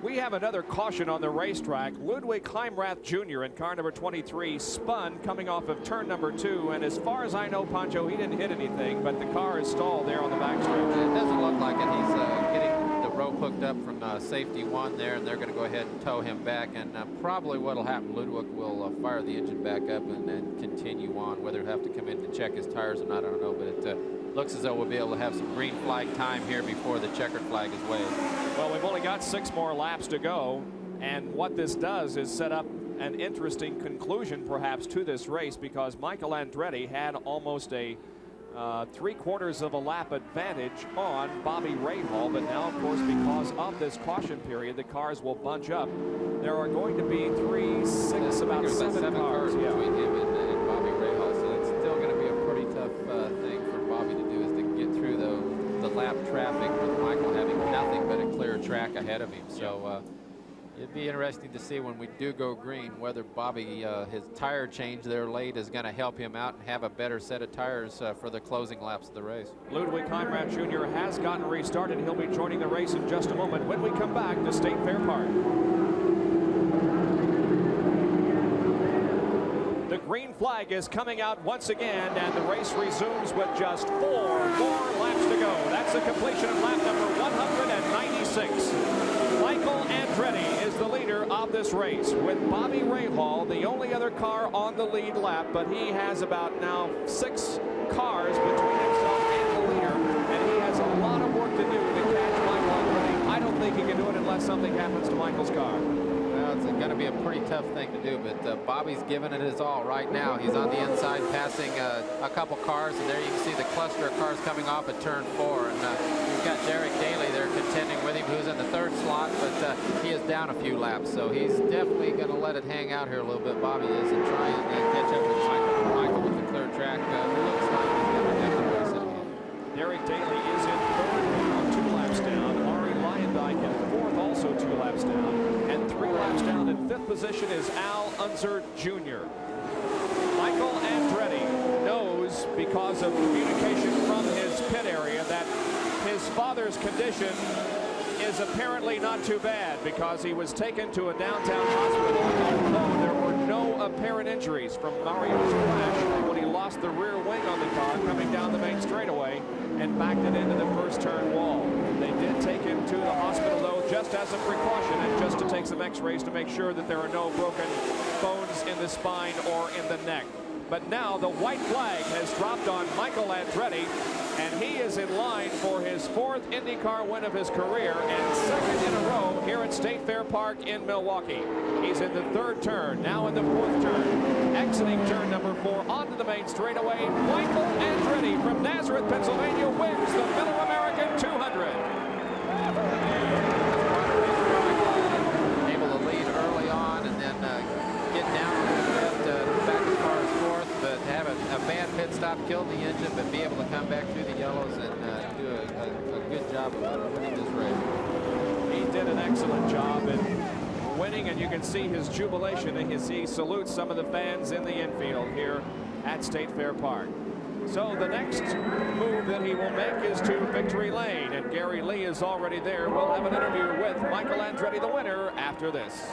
We have another caution on the racetrack. Ludwig Heimrath Jr. in car number 23 spun coming off of turn number 2, and as far as I know, Pancho, he didn't hit anything, but the car is stalled there on the backstretch. It doesn't look like it. He's getting the rope hooked up from safety 1 there, and they're going to go ahead and tow him back. And probably what will happen, Ludwig will fire the engine back up and then continue on. Whether he'll have to come in to check his tires or not, I don't know, but it looks as though we'll be able to have some green flag time here before the checkered flag is waved. Well, we've only got 6 more laps to go, and what this does is set up an interesting conclusion perhaps to this race, because Michael Andretti had almost a 3/4 of a lap advantage on Bobby Rahal, but now of course because of this caution period the cars will bunch up. There are going to be 3, 6, about 7 cars between him and Bobby Rahal, so it's still going to be a pretty tough thing for Bobby to do, is to get through the lap traffic with Michael having nothing but a clear track ahead of him. So it'd be interesting to see when we do go green whether Bobby, his tire change there late is going to help him out and have a better set of tires for the closing laps of the race. Ludwig Heimrath Jr. has gotten restarted. He'll be joining the race in just a moment when we come back to State Fair Park. The green flag is coming out once again, and the race resumes with just 4 more laps to go. That's the completion of lap number 196. Michael Andretti is the leader of this race, with Bobby Rahal the only other car on the lead lap, but he has about now 6 cars between himself and the leader, and he has a lot of work to do to catch Michael Andretti. I don't think he can do it unless something happens to Michael's car. Well, it's going to be a pretty tough thing to do, but Bobby's giving it his all right now. He's on the inside passing a couple cars, and there you can see the cluster of cars coming off at turn 4. And we've got Derek Daly there contending with him, who's in the 3rd slot, but he is down a few laps. So he's definitely going to let it hang out here a little bit, Bobby is, and try and catch up with Michael with the clear track. Looks like he's going to have the race in hand. Derek Daly is in 3rd, 2 laps down. Arie Luyendyk in 4th, also 2 laps down. And 3 laps down in 5th position is Al Unser Jr. Michael Andretti knows, because of communication from his pit area, that his father's condition is apparently not too bad, because he was taken to a downtown hospital, although there were no apparent injuries from Mario's crash when he lost the rear wing on the car coming down the main straightaway and backed it into the first turn wall. They did take him to the hospital, though, just as a precaution and just to take some x-rays to make sure that there are no broken bones in the spine or in the neck. But now the white flag has dropped on Michael Andretti, and he is in line for his 4th IndyCar win of his career and 2nd in a row here at State Fair Park in Milwaukee. He's in the 3rd turn, now in the 4th turn. Exiting turn number 4 onto the main straightaway, Michael Andretti from Nazareth, Pennsylvania wins the Miller American 200. Able to lead early on and then get down a little bit back as far as 4th, but have a bad pit stop, killed the engine, but be able to come back through the yellows and do a good job of winning this race. He did an excellent job in winning, and you can see his jubilation as he salutes some of the fans in the infield here at State Fair Park. So the next move that he will make is to victory lane, and Gary Lee is already there. We'll have an interview with Michael Andretti, the winner, after this.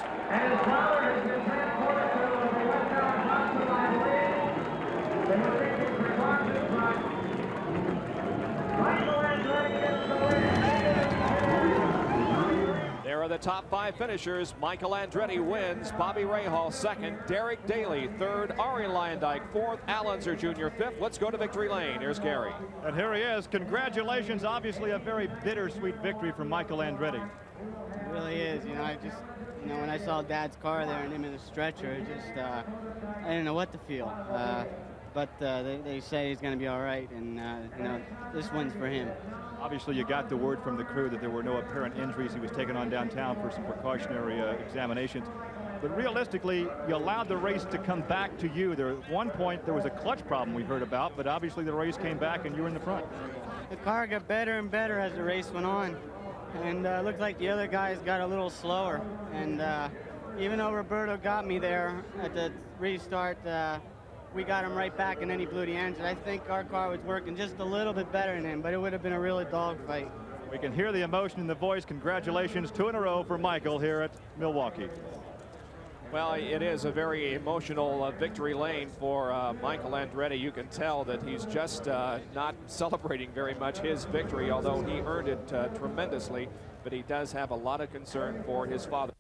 There are the top 5 finishers. Michael Andretti wins, Bobby Rahal 2nd, Derek Daly 3rd, Arie Luyendyk 4th, Al Unser Jr. 5th. Let's go to victory lane. Here's Gary. And here he is. Congratulations. Obviously a very bittersweet victory for Michael Andretti. It really is. You know, You know, when I saw Dad's car there and him in the stretcher, it just, I didn't know what to feel. But they say he's going to be all right, and you know, this one's for him. Obviously, you got the word from the crew that there were no apparent injuries. He was taken on downtown for some precautionary examinations. But realistically, you allowed the race to come back to you. There at one point there was a clutch problem we heard about, but obviously the race came back and you were in the front. The car got better and better as the race went on, and it looked like the other guys got a little slower. And even though Roberto got me there at the restart, we got him right back, and then he blew the engine. I think our car was working just a little bit better than him, but it would have been a really dogfight. We can hear the emotion in the voice. Congratulations, 2 in a row for Michael here at Milwaukee. Well, it is a very emotional victory lane for Michael Andretti. You can tell that he's just not celebrating very much his victory, although he earned it tremendously. But he does have a lot of concern for his father.